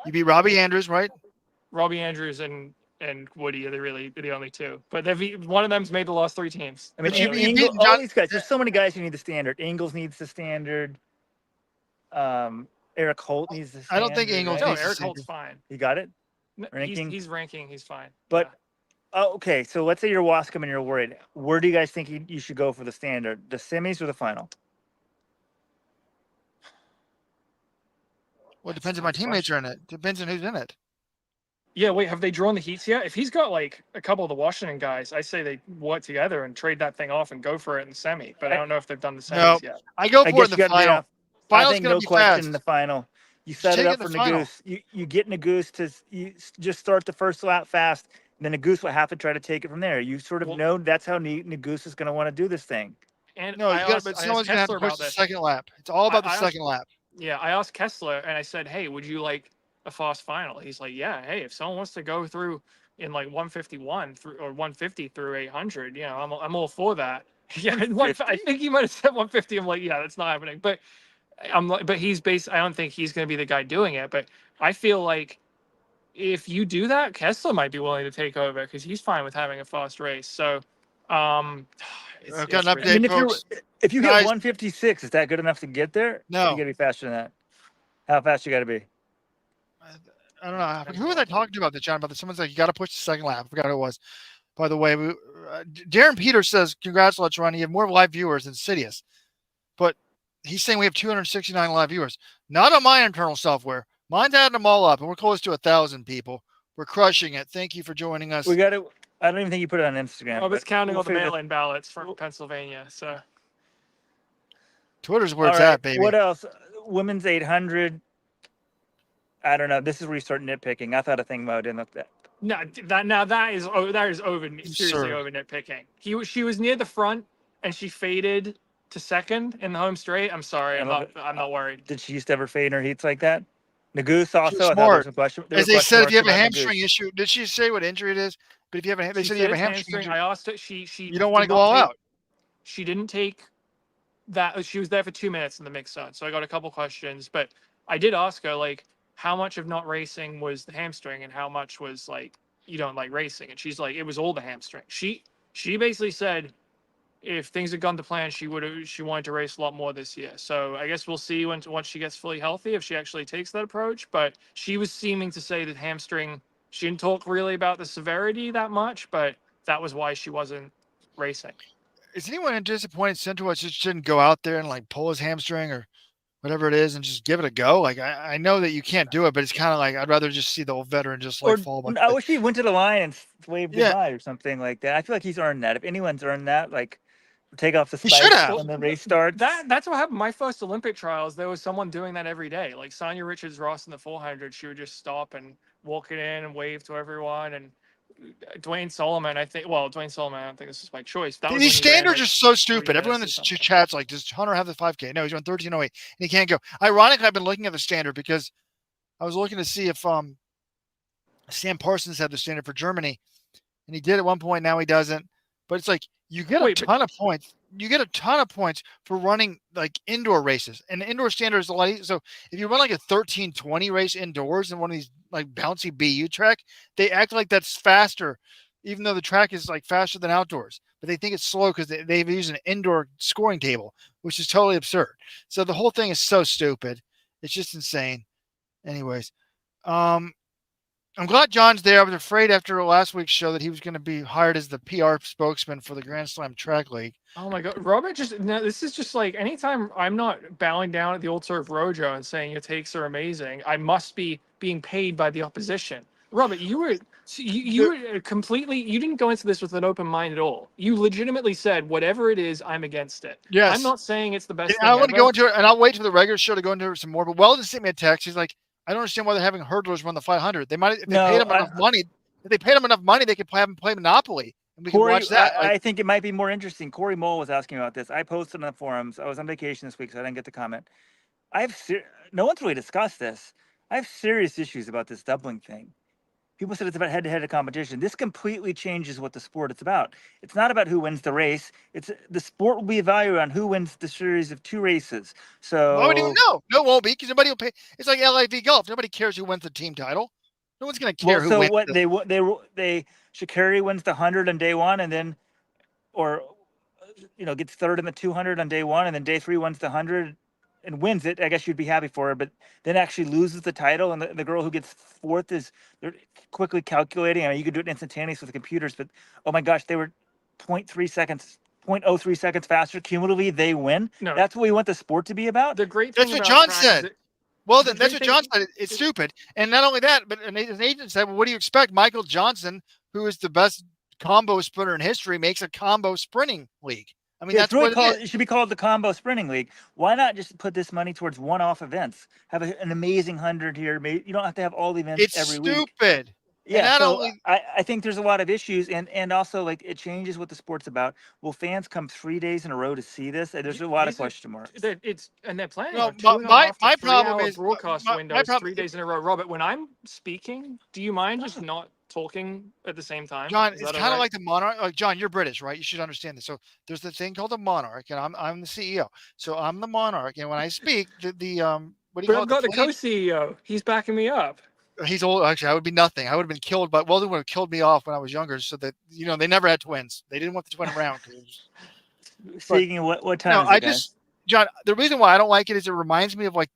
You beat Robbie Andrews, right? Robbie Andrews and Woody are the only two. But one of them's made the last 3 teams. I mean, But you beat all John. these guys. There's so many guys who need the standard. Ingles needs the standard. Eric Holt needs the standard. I don't think Ingles No, needs to Eric see Holt's it. fine. He got it. No, Ranking? He's ranking. He's fine. But Yeah. okay, so let's say you're Wascom and you're worried. Where do you guys think you should go for the standard? The semis or the final? Well, it depends if my teammates are in it. Depends on who's in it. Yeah, wait, have they drawn the heats yet? If he's got like a couple of the Washington guys, I say they work together and trade that thing off and go for it in the semi. But I don't know if they've done the semis No. yet. I go I for it guess in you the got to be final. off. I Final's think gonna no be question fast. in the final. You set take it it up in for the final. Nagoose. You get Nagoose to just start the first lap fast. Then Nagoose will have to try to take it from there. You sort of know that's how Nagoose is going to want to do this thing. And No, you got. But I asked someone's gonna have to Kessler push about the this. second lap. It's all about the I asked- second lap. Yeah, I asked Kessler and I said, "Hey, would you like a fast final?" He's like, "Yeah, hey, if someone wants to go through in like 151 through or 150 through 800, I'm all for that." Yeah, I think he might have said 150. I'm like, "Yeah, that's not happening." But I'm like, but I don't think he's going to be the guy doing it. But I feel like if you do that, Kessler might be willing to take over because he's fine with having a fast race. So, I've got an update, I mean, folks. if you Guys- get 156, is that good enough to get there? No. You got to be faster than that. How fast you got to be? I don't know. Who was I talking to about this, John? Someone's like, you got to push the second lap. I forgot who it was. By the way, Darren Peters says, congrats, Let's Run. You have more live viewers than Sidious. But he's saying we have 269 live viewers. Not on my internal software. Mine's adding them all up, and we're close to 1,000 people. We're crushing it. Thank you for joining us. We got to. I don't even think you put it on Instagram. Oh, but it's counting we'll all the figure mail-in ballots from Pennsylvania. So Twitter's where All it's right, at, baby. What else? Women's 800. I don't know. This is where you start nitpicking. I thought a thing mode didn't look that. no, that is over. Seriously Sure. over nitpicking. She was near the front and she faded to second in the home straight. I'm sorry, I'm not worried. Did she used to ever fade in her heats like that? Nagoose also. She's I thought there smart. was a question. As they said, if you have a hamstring issue, did she say what injury it is? But if you have they She said you have a said hamstring injury, I asked her. She you don't want to did go not all take- out. She didn't take that. She was there for 2 minutes in the mix zone, so I got a couple questions. But I did ask her like how much of not racing was the hamstring and how much was like you don't like racing. And she's like, it was all the hamstring. She basically said if things had gone to plan, she wanted to race a lot more this year. So I guess we'll see once she gets fully healthy if she actually takes that approach. But she was seeming to say that hamstring. She didn't talk really about the severity that much, but that was why she wasn't racing. Is anyone disappointed Centrowitz just shouldn't go out there and like pull his hamstring or whatever it is and just give it a go? Like I know that you can't do it, but it's kind of like I'd rather just see the old veteran just like fall. I wish he went to the line and waved Yeah. goodbye or something like that. I feel like he's earned that. If anyone's earned that, like take off the He should spikes have. when the race starts. That's what happened. My first Olympic trials, there was someone doing that every day. Like Sonia Richards Ross in the 400, she would just stop and walk it in and wave to everyone. And Dwayne Solomon, I don't think this is by choice. That was These when he ran, standards like, are so 3 stupid. Everyone in minutes the or something. chat's like, does Hunter have the 5K? No, he's on 13:08 and he can't go. Ironically, I've been looking at the standard because I was looking to see if Sam Parsons had the standard for Germany, and he did at one point. Now he doesn't. But it's like you get a ton of points. You get a ton of points for running like indoor races, and the indoor standard is a lot easier. So if you run like a 13:20 race indoors in one of these like bouncy BU track, they act like that's faster, even though the track is like faster than outdoors. But they think it's slow because they've used an indoor scoring table, which is totally absurd. So the whole thing is so stupid. It's just insane. Anyways, I'm glad John's there. I was afraid after last week's show that he was going to be hired as the PR spokesman for the Grand Slam Track League. Oh my God, Robert! This is just like anytime I'm not bowing down at the old Surf Rojo and saying your takes are amazing, I must be being paid by the opposition. Robert, you were completely. You didn't go into this with an open mind at all. You legitimately said whatever it is, I'm against it. Yes. I'm not saying it's the And best I thing want to ever. go into it, and I'll wait for the regular show to go into it some more. But Weldon sent me a text. He's like, I don't understand why they're having hurdlers run the 500. They might, if they paid them enough money. If they paid them enough money, they could have them play Monopoly, and we can watch that. I think it might be more interesting. Corey Mole was asking about this. I posted on the forums. I was on vacation this week, so I didn't get to comment. No one's really discussed this. I have serious issues about this doubling thing. People said it's about head-to-head competition. This completely changes what the sport is about. It's not about who wins the race. It's the sport will be evaluated on who wins the series of 2 races. So why would you know? No, it won't be, because nobody will pay. It's like LIV golf. Nobody cares who wins the team title. No one's going to care who wins. What Sha'Carri wins the 100 on day 1, and then, or gets third in the 200 on day 1, and then day 3 wins the 100 and wins it. I guess you'd be happy for her, but then actually loses the title, and the girl who gets 4th is, they're quickly calculating. I mean, you could do it instantaneously with the computers, but oh my gosh, they were 0.3 seconds 0.03 seconds faster cumulatively. They win. No, that's what we want the sport to be about. The great That's thing what about John said. Well, then that's what John said. It's stupid. And not only that, but an agent said, well, what do you expect? Michael Johnson, who is the best combo sprinter in history, makes a combo sprinting league. I mean, that's really what it should be called the Combo Sprinting League. Why not just put this money towards one-off events? Have an amazing 100 here. You don't have to have all the events every week. It's stupid. Yeah, I think there's a lot of issues, and also like it changes what the sport's about. Will fans come 3 days in a row to see this? There's a lot of question marks. They're planning on 2.5 to 3 hour broadcast windows 3 days in a row. Robert, when I'm speaking, do you mind just not talking at the same time? John, it's kind of like the monarch. Like, John, you're British, right? You should understand this. So there's the thing called the monarch, and I'm the CEO. So I'm the monarch, and when I speak, what do you call it? But I've got the co-CEO. He's backing me up. He's old. Actually, I would be nothing. I would have been killed, but Weldon would have killed me off when I was younger. So that they never had twins. They didn't want the twin around. Speaking of what time is it, guys? John, the reason why I don't like it is it reminds me of like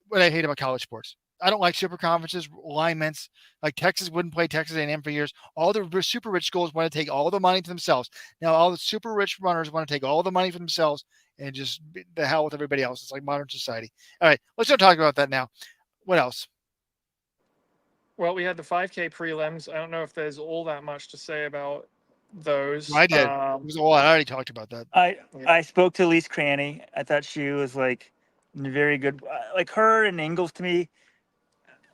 what I hate about college sports. I don't like super conferences, alignments. Like Texas wouldn't play Texas A&M for years. All the super rich schools want to take all the money to themselves. Now all the super rich runners want to take all the money for themselves and just the hell with everybody else. It's like modern society. All right, let's not talk about that now. What else? Well, we had the 5K prelims. I don't know if there's all that much to say about those. I did. It was a lot. I already talked about that. I spoke to Elise Cranny. I thought she was like very good. Like her and Ingles to me,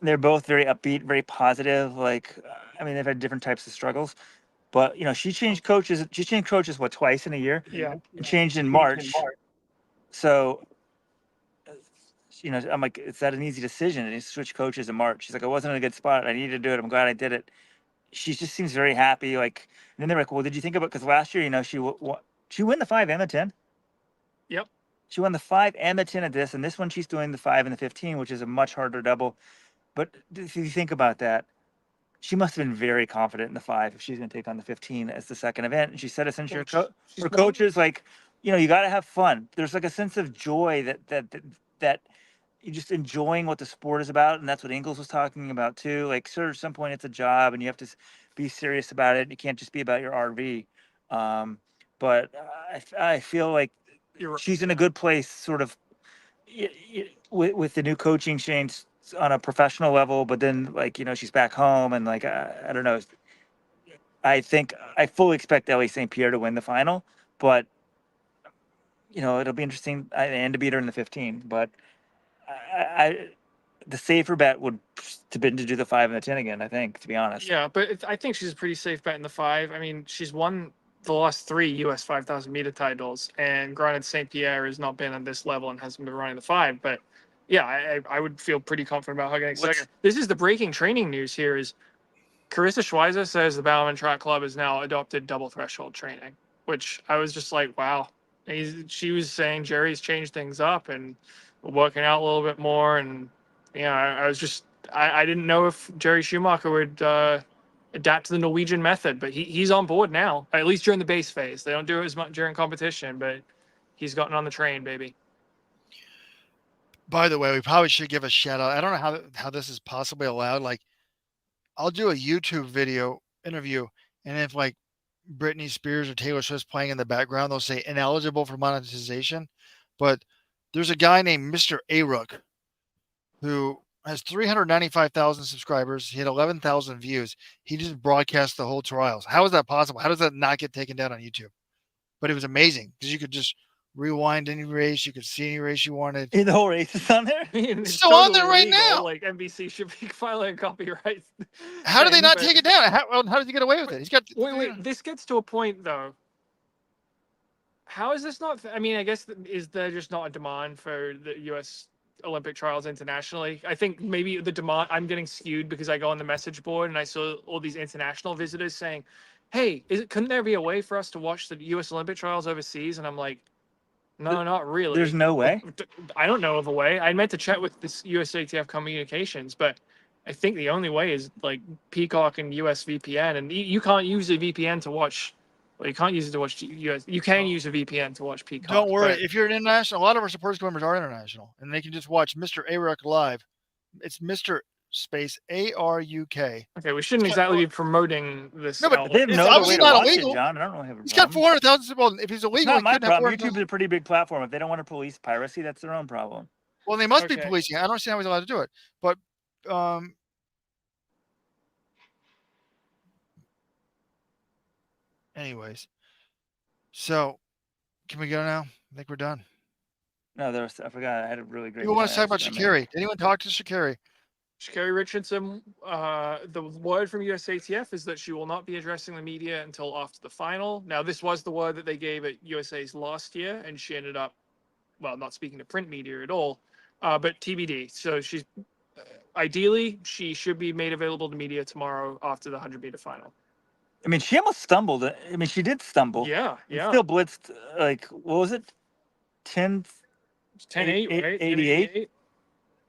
they're both very upbeat, very positive. Like, I mean, they've had different types of struggles, but she changed coaches. She changed coaches twice in a year. Yeah, and changed in March. So, I'm like, is that an easy decision? And he switched coaches in March. She's like, I wasn't in a good spot. I needed to do it. I'm glad I did it. She just seems very happy. Like, and then they're like, well, did you think about, because last year, she won the 5 and the 10. Yep. She won the 5 and the 10 at this, and this one she's doing the 5 and the 15, which is a much harder double. But if you think about that, she must have been very confident in the 5 if she's going to take on the 15 as the second event. And she said essentially her coach is like, you got to have fun. There's like a sense of joy that you're just enjoying what the sport is about. And that's what Ingles was talking about too. Like, sure, at some point it's a job and you have to be serious about it. You can't just be about your RV. But I feel like she's in a good place sort of with the new coaching change on a professional level, but then she's back home and like I don't know. I think I fully expect Ellie St. Pierre to win the final, but it'll be interesting and to beat her in the 15. But the safer bet would have been to do the 5 and the 10 again. I think, to be honest. Yeah, but I think she's a pretty safe bet in the 5. I mean, she's won the last 3 U.S. 5,000 meter titles, and granted, St. Pierre has not been at this level and hasn't been running the 5, but. Yeah, I would feel pretty confident about her getting second. This is the breaking training news here is Carissa Schweizer says the Bowerman Track Club has now adopted double threshold training, which I was just like, wow. She was saying Jerry's changed things up and working out a little bit more. And, I was just, I didn't know if Jerry Schumacher would adapt to the Norwegian method, but he's on board now, at least during the base phase. They don't do it as much during competition, but he's gotten on the train, baby. By the way, we probably should give a shout out. I don't know how this is possibly allowed. Like, I'll do a YouTube video interview, and if like Britney Spears or Taylor Swift's playing in the background, they'll say ineligible for monetization. But there's a guy named Mr. Arook who has 395,000 subscribers. He had 11,000 views. He just broadcast the whole trials. How is that possible? How does that not get taken down on YouTube? But it was amazing because you could just rewind any race. You could see any race you wanted. The whole race is on there. I mean, It's it's still on totally there right illegal. now. Like NBC should be filing a copyright. How did they thing, not but- take it down? How did he get away with it? He's got. Wait. This gets to a point though. How is this not? I mean, I guess is there just not a demand for the U.S. Olympic trials internationally? I think maybe the demand. I'm getting skewed because I go on the message board and I saw all these international visitors saying, "Hey, couldn't there be a way for us to watch the U.S. Olympic trials overseas?" And I'm like, no, not really. There's no way. I don't know of a way. I meant to chat with this USATF communications, but I think the only way is like Peacock and US VPN, and you can't use a VPN to watch. Well, you can't use it to watch US. You can use a VPN to watch Peacock. Don't worry. but- If you're an international, a lot of our supporters members are international, and they can just watch Mr. Arook live. It's Mr. Space ARUK. Okay, we shouldn't exactly be promoting this. No, but outlet. They have It's no other obviously way to not watch illegal. it, John. I don't have a He's got problem. 400,000. Well, if he's It's illegal, not he my couldn't have problem. 400,000. YouTube is a pretty big platform. If they don't want to police piracy, that's their own problem. Well, they must be Okay. policing. I don't understand how he's allowed to do it. But anyways, so can we go now? I think we're done. No, I forgot. I had a really great. You want to talk about plan. Sha'Carri? Did anyone talk to Sha'Carri? Sha'Carri Richardson, the word from USATF is that she will not be addressing the media until after the final. Now, this was the word that they gave at USA's last year, and she ended up, well, not speaking to print media at all, but TBD. So she's, ideally, she should be made available to media tomorrow after the 100-meter final. I mean, she almost stumbled. I mean, she did stumble. Yeah, And yeah. Still blitzed. Like, what was it? 10. 10-8, right? 88?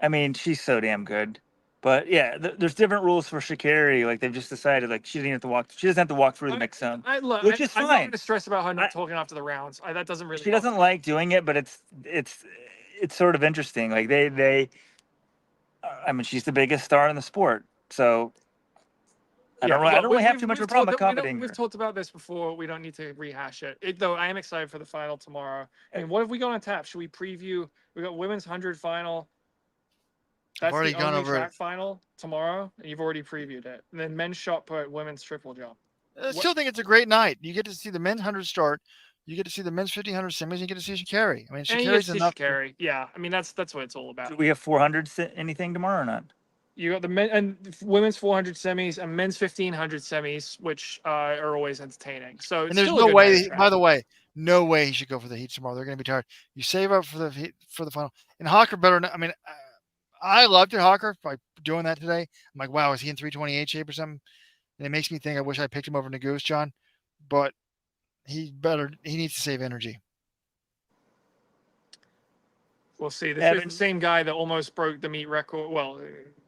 I mean, she's so damn good. But yeah, there's different rules for Sha'Carri. Like they've just decided, like she doesn't have to walk. She doesn't have to walk through the mix zone, which is I'm not fine. going to stress about her not talking after the rounds. That doesn't really. She doesn't like doing it, but it's sort of interesting. Like they. I mean, she's the biggest star in the sport, so I don't really have too much of a problem with commenting. We've talked about this before. We don't need to rehash it. Though I am excited for the final tomorrow. I mean, what have we got on tap? Should we preview? We got women's 100 final. That's already the gone only over track final tomorrow, and you've already previewed it. And then men's shot put, women's triple jump. I still think it's a great night. You get to see the men's 100 start. You get to see the men's 1500 semis. And you get to see Sha'Carri. I mean, And you get Sha'Carri's to see enough. Sha'Carri. Yeah, I mean that's what it's all about. Do we have 400 anything tomorrow or not? You got the men and women's 400 semis and men's 1500 semis, which are always entertaining. So it's And there's still a no good way. night of track. By the way, no way he should go for the heat tomorrow. They're going to be tired. You save up for the final. And Hocker better. I mean, I loved it, Hocker, by doing that today. I'm like, wow, is he in 328 shape or something? And it makes me think I wish I picked him over Goose, John. But he needs to save energy. We'll see. This is the same guy that almost broke the meet record. Well,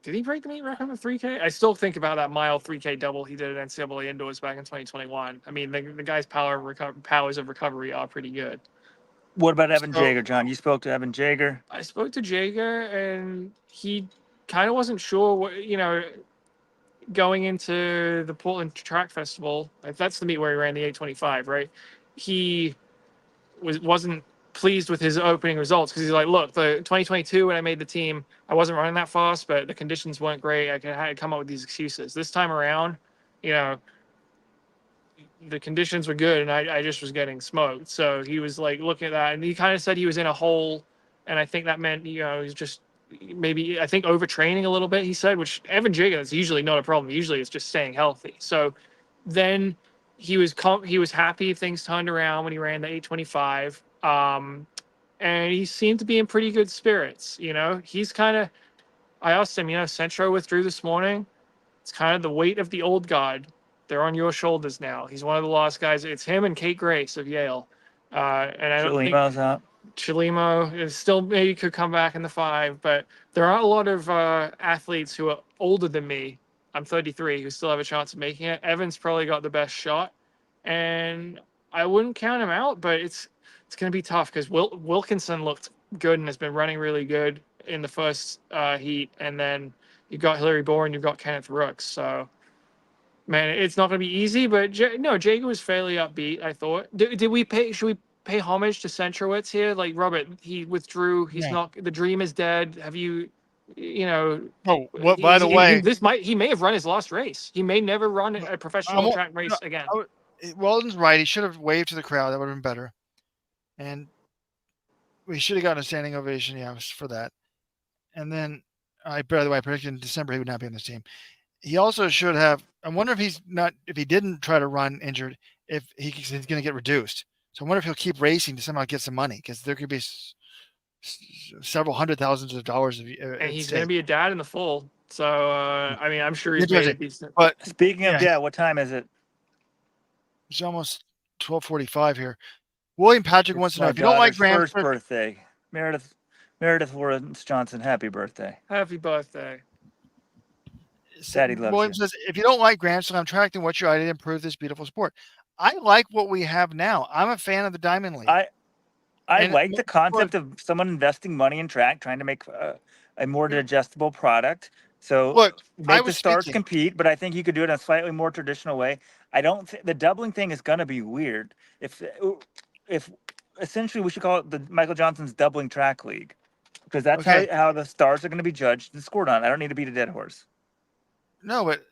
did he break the meet record in 3K? I still think about that mile 3K double he did at NCAA indoors back in 2021. I mean, the guy's powers of recovery are pretty good. What about Evan Jager, John? You spoke to Evan Jager. I spoke to Jager, and he kind of wasn't sure what, going into the Portland Track Festival. That's the meet where he ran the 825, right? He wasn't pleased with his opening results because he's like, look, the 2022 when I made the team, I wasn't running that fast, but the conditions weren't great. I had to come up with these excuses. This time around, the conditions were good, and I just was getting smoked. So he was like looking at that, and he kind of said he was in a hole, and I think that meant he was just maybe I think overtraining a little bit. He said, which Evan Jager is usually not a problem. Usually it's just staying healthy. So then he was happy things turned around when he ran the 825, and he seemed to be in pretty good spirits. He's kind of. I asked him, Centro withdrew this morning. It's kind of the weight of the old guard. They're on your shoulders now. He's one of the lost guys. It's him and Kate Grace of Yale. And I don't think out. Chalimo is still maybe could come back in the 5, but there are a lot of athletes who are older than me. I'm 33 who still have a chance of making it. Evan's probably got the best shot, and I wouldn't count him out, but it's going to be tough because Wilkinson looked good and has been running really good in the first heat, and then you've got Hillary Bourne, you've got Kenneth Rooks. So, man, it's not going to be easy. But Jager was fairly upbeat, I thought. Did we pay? Should we pay homage to Centrowitz here? Like Robert, he withdrew. He's Yeah. not. The dream is dead. Have you? You know. Oh, what? By the way, He may have run his last race. He may never run a professional track race again. Weldon's right. He should have waved to the crowd. That would have been better. And we should have gotten a standing ovation. Yeah, for that. And then, by the way, I predicted in December he would not be on this team. He also should have. I wonder if he didn't try to run injured, if he's going to get reduced. So I wonder if he'll keep racing to somehow get some money, because there could be several hundred thousands of dollars. And he's going to be a dad in the full. So, I mean, I'm sure he's made a decent. But speaking of dad, what time is it? It's almost 12:45 here. William Patrick wants to know, if you don't like Graham's first birthday, Meredith Lawrence Johnson, happy birthday. Happy birthday. Daddy loves William you. says, if you don't like Grand Slam tracking, what's your idea to improve this beautiful sport? I like what we have now. I'm a fan of the Diamond League. I like the concept of someone investing money in track, trying to make a more digestible product. So look, make the stars compete, but I think you could do it in a slightly more traditional way. I don't think the doubling thing is going to be weird. If essentially we should call it the Michael Johnson's doubling track league, because that's how the stars are going to be judged and scored on. I don't need to beat a dead horse. No, but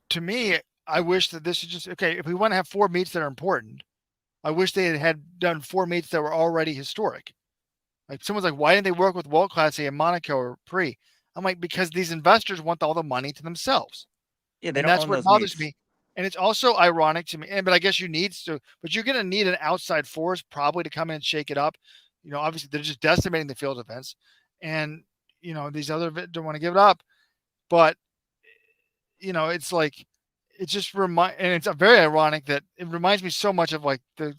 to me, I wish that this is just okay. If we want to have 4 meets that are important, I wish they had done 4 meets that were already historic. Like, someone's like, why didn't they work with World Class, say, in Monaco or Prix? I'm like, because these investors want all the money to themselves. Yeah, they and don't that's own what those bothers meets. me. And it's also ironic to me. But I guess you need to. But you're going to need an outside force probably to come in and shake it up. Obviously they're just decimating the field events, and these other don't want to give it up. But it's like, it's just and it's very ironic that it reminds me so much of like the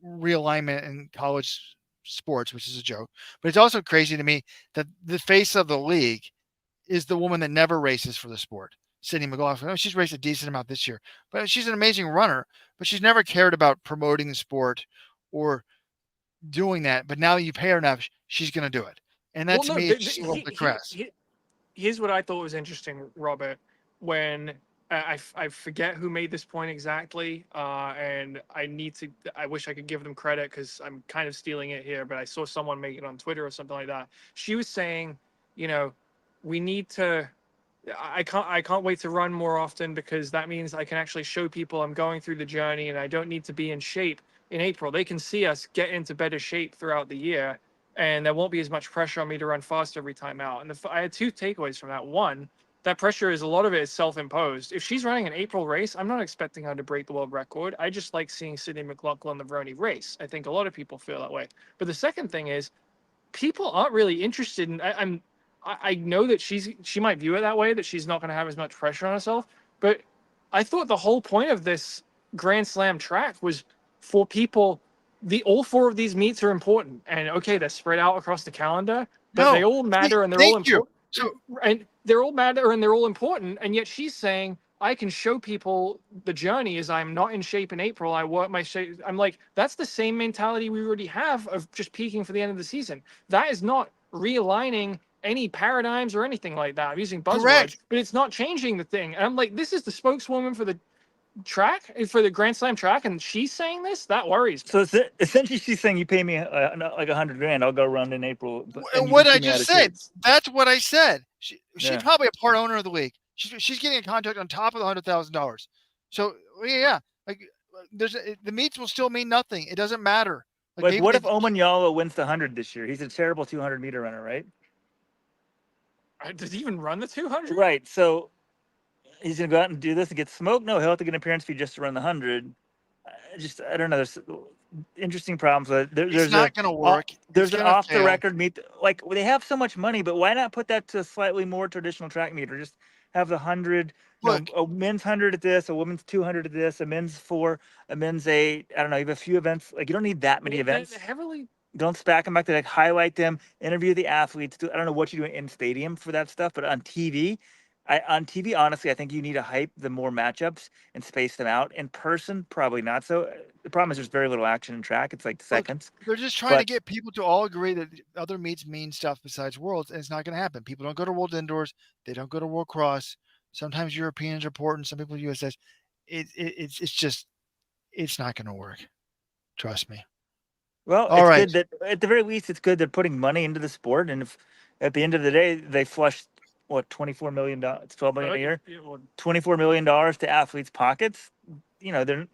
realignment in college sports, which is a joke. But it's also crazy to me that the face of the league is the woman that never races for the sport, Sydney McLaughlin. Oh, she's raced a decent amount this year, but she's an amazing runner. But she's never cared about promoting the sport or doing that. But now you pay her enough, she's going to do it. And that to me is just the crest. Here's what I thought was interesting, Robert, when I forget who made this point exactly, and I wish I could give them credit because I'm kind of stealing it here, but I saw someone make it on Twitter or something like that. She was saying, we need to. I can't wait to run more often, because that means I can actually show people I'm going through the journey, and I don't need to be in shape in April. They can see us get into better shape throughout the year, and there won't be as much pressure on me to run fast every time out. And I had 2 takeaways from that. One, that pressure is, a lot of it is self-imposed. If she's running an April race, I'm not expecting her to break the world record. I just like seeing Sydney McLaughlin the Veroni race. I think a lot of people feel that way. But the second thing is, people aren't really interested in. I know that she might view it that way, that she's not going to have as much pressure on herself. But I thought the whole point of this Grand Slam track was for people. All 4 of these meets are important, and they're spread out across the calendar, but they all matter, and they're all important. And they're all matter, and they're all important. And yet she's saying, I can show people the journey as I'm not in shape in April. I work my shape. I'm like, that's the same mentality we already have of just peaking for the end of the season. That is not realigning any paradigms or anything like that. I'm using buzzwords, but it's not changing the thing. And I'm like, this is the spokeswoman for the track, for the Grand Slam track, and she's saying this. That worries me. So essentially she's saying, you pay me like $100,000, I'll go run in April. What I just said, that's what I said. She's probably a part owner of the league. She's getting a contract on top of the $100,000. So like the meets will still mean nothing. It doesn't matter. Like what if Omanyala wins the 100 this year? He's a terrible 200-meter runner, right? Does he even run the 200? Right. So he's going to go out and do this and get smoked? No, he'll have to get an appearance fee just to run the 100. I don't know. There's interesting problems. It's not going to work. There's an off-the-record meet. Like, they have so much money, but why not put that to a slightly more traditional track meet, or just have the 100, a men's 100 at this, a women's 200 at this, a men's 4, a men's 8. I don't know. You have a few events. Like, you don't need that many events. Don't stack them back to highlight them, interview the athletes. I don't know what you do in stadium for that stuff, but on TV, On TV, honestly, I think you need to hype the more matchups and space them out. In person, probably not so. The problem is there's very little action in track. It's like Look, seconds. they're just trying to But get people to all agree that other meets mean stuff besides Worlds, and it's not going to happen. People don't go to World Indoors. They don't go to World Cross. Sometimes Europeans are important. Some people USS. It's just it's not going to work. Trust me. well, All it's right. good that at the very least it's good they're putting money into the sport, and if at the end of the day they flush what $24 million, it's $12 million a year, Yeah, well, $24 million to athletes' pockets, the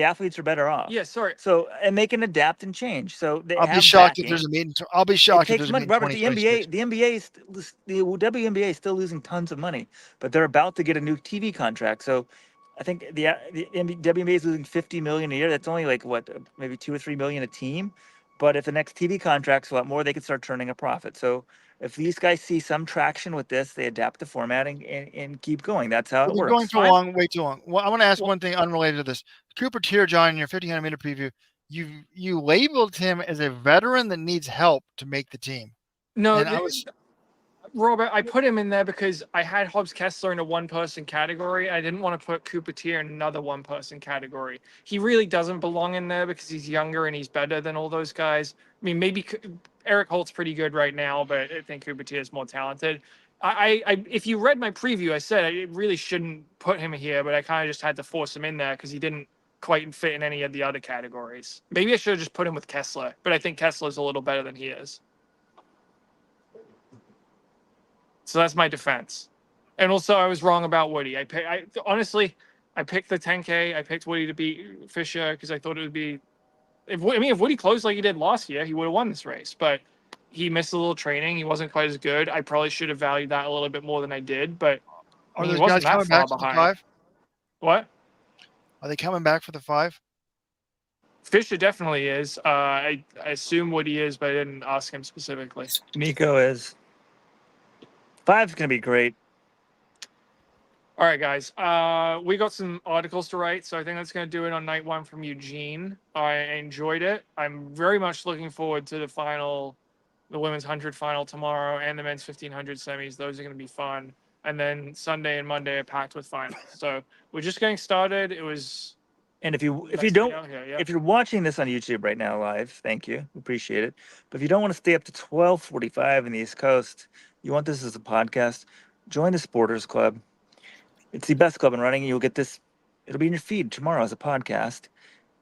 athletes are better off. yeah, sorry. So and they can adapt and change. So they I'll be have shocked if backing. there's a meeting. I'll be It shocked if takes there's a money, meeting Robert. The 2026. the WNBA is still losing tons of money, but they're about to get a new TV contract. So I think the WNBA is losing $50 million a year. That's only like what, maybe 2 or 3 million a team. But if the next TV contract's a lot more, they could start turning a profit. So if these guys see some traction with this, they adapt the formatting and keep going. That's how We've it been going works. for long, way too long. Well, I want to ask Well, one thing unrelated to this. Cooper Tier, John, in your 1500 meter preview, you labeled him as a veteran that needs help to make the team. no, And I was Robert, I put him in there because I had Hobbs Kessler in a one-person category. I didn't want to put Cooper Tier in another one-person category. He really doesn't belong in there because he's younger and he's better than all those guys. I mean, maybe Eric Holt's pretty good right now, but I think Cooper Tier is more talented. If you read my preview, I said I really shouldn't put him here, but I kind of just had to force him in there because he didn't quite fit in any of the other categories. Maybe I should have just put him with Kessler, but I think Kessler's a little better than he is. So that's my defense. And also, I was wrong about Woody. Honestly, I picked the 10K. I picked Woody to beat Fisher because I thought it would be. If Woody closed like he did last year, he would have won this race. But he missed a little training. He wasn't quite as good. I probably should have valued that a little bit more than I did. But are he those wasn't guys that coming far back for the behind. 5? What? Are they coming back for the 5? Fisher definitely is. I assume Woody is, but I didn't ask him specifically. Nico is 5's gonna be great. All right, guys. We got some articles to write, so I think that's going to do it on night 1 from Eugene. I enjoyed it. I'm very much looking forward to the women's 100 final tomorrow and the men's 1500 semis. Those are going to be fun. And then Sunday and Monday are packed with finals. So we're just getting started. It was. And if you nice to be don't, out here, yeah. if you're watching this on YouTube right now live, thank you, appreciate it. But if you don't want to stay up to 12:45 in the East Coast, you want this as a podcast, join the Sporters Club. It's the best club in running. You'll get this. It'll be in your feed tomorrow as a podcast,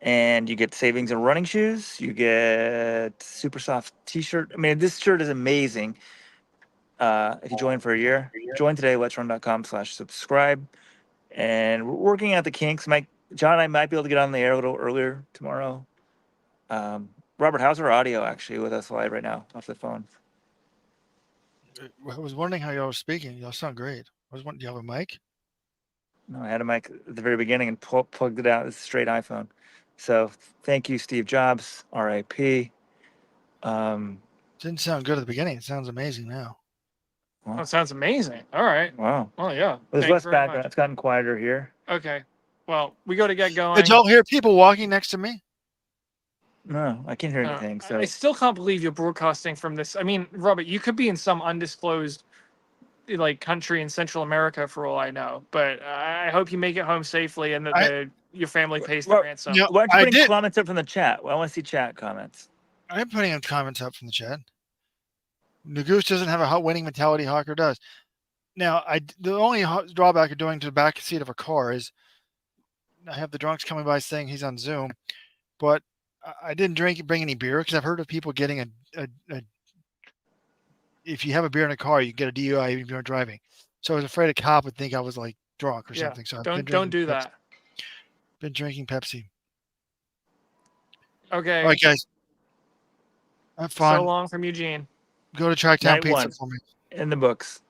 and you get savings in running shoes. You get super soft T-shirt. I mean, this shirt is amazing. If you join for a year, join today. Let'sRun.com/subscribe. And we're working out the kinks. John and I might be able to get on the air a little earlier tomorrow. Robert, how's our audio actually with us live right now off the phone? I was wondering how y'all were speaking. Y'all sound great. I was wondering, do you have a mic? No, I had a mic at the very beginning and plugged it out. It's a straight iPhone. So thank you, Steve Jobs, RIP. Didn't sound good at the beginning. It sounds amazing now. That sounds amazing. All right. Wow. Well, yeah. Well, there's Thank you less very background. much. It's gotten quieter here. Okay. Well, we got to get going. Did y'all hear people walking next to me? No, I can't hear anything. So I still can't believe you're broadcasting from this. I mean, Robert, you could be in some undisclosed like country in Central America for all I know. But I hope you make it home safely and that your family pays the ransom. No, why I don't you put did. comments up from the chat? Well, I want to see chat comments. I'm putting in comments up from the chat. Nagoose doesn't have a hot winning mentality. Hocker does. Now, the only drawback of doing to the back seat of a car is I have the drunks coming by saying he's on Zoom, but I didn't bring any beer because I've heard of people getting a if you have a beer in a car, you get a DUI even if you're driving. So I was afraid a cop would think I was like drunk or something. So don't do that. Been drinking Pepsi. Okay. All right, guys. Have fun. So long from Eugene. Go to Tracktown Night Pizza one. for me. In the books.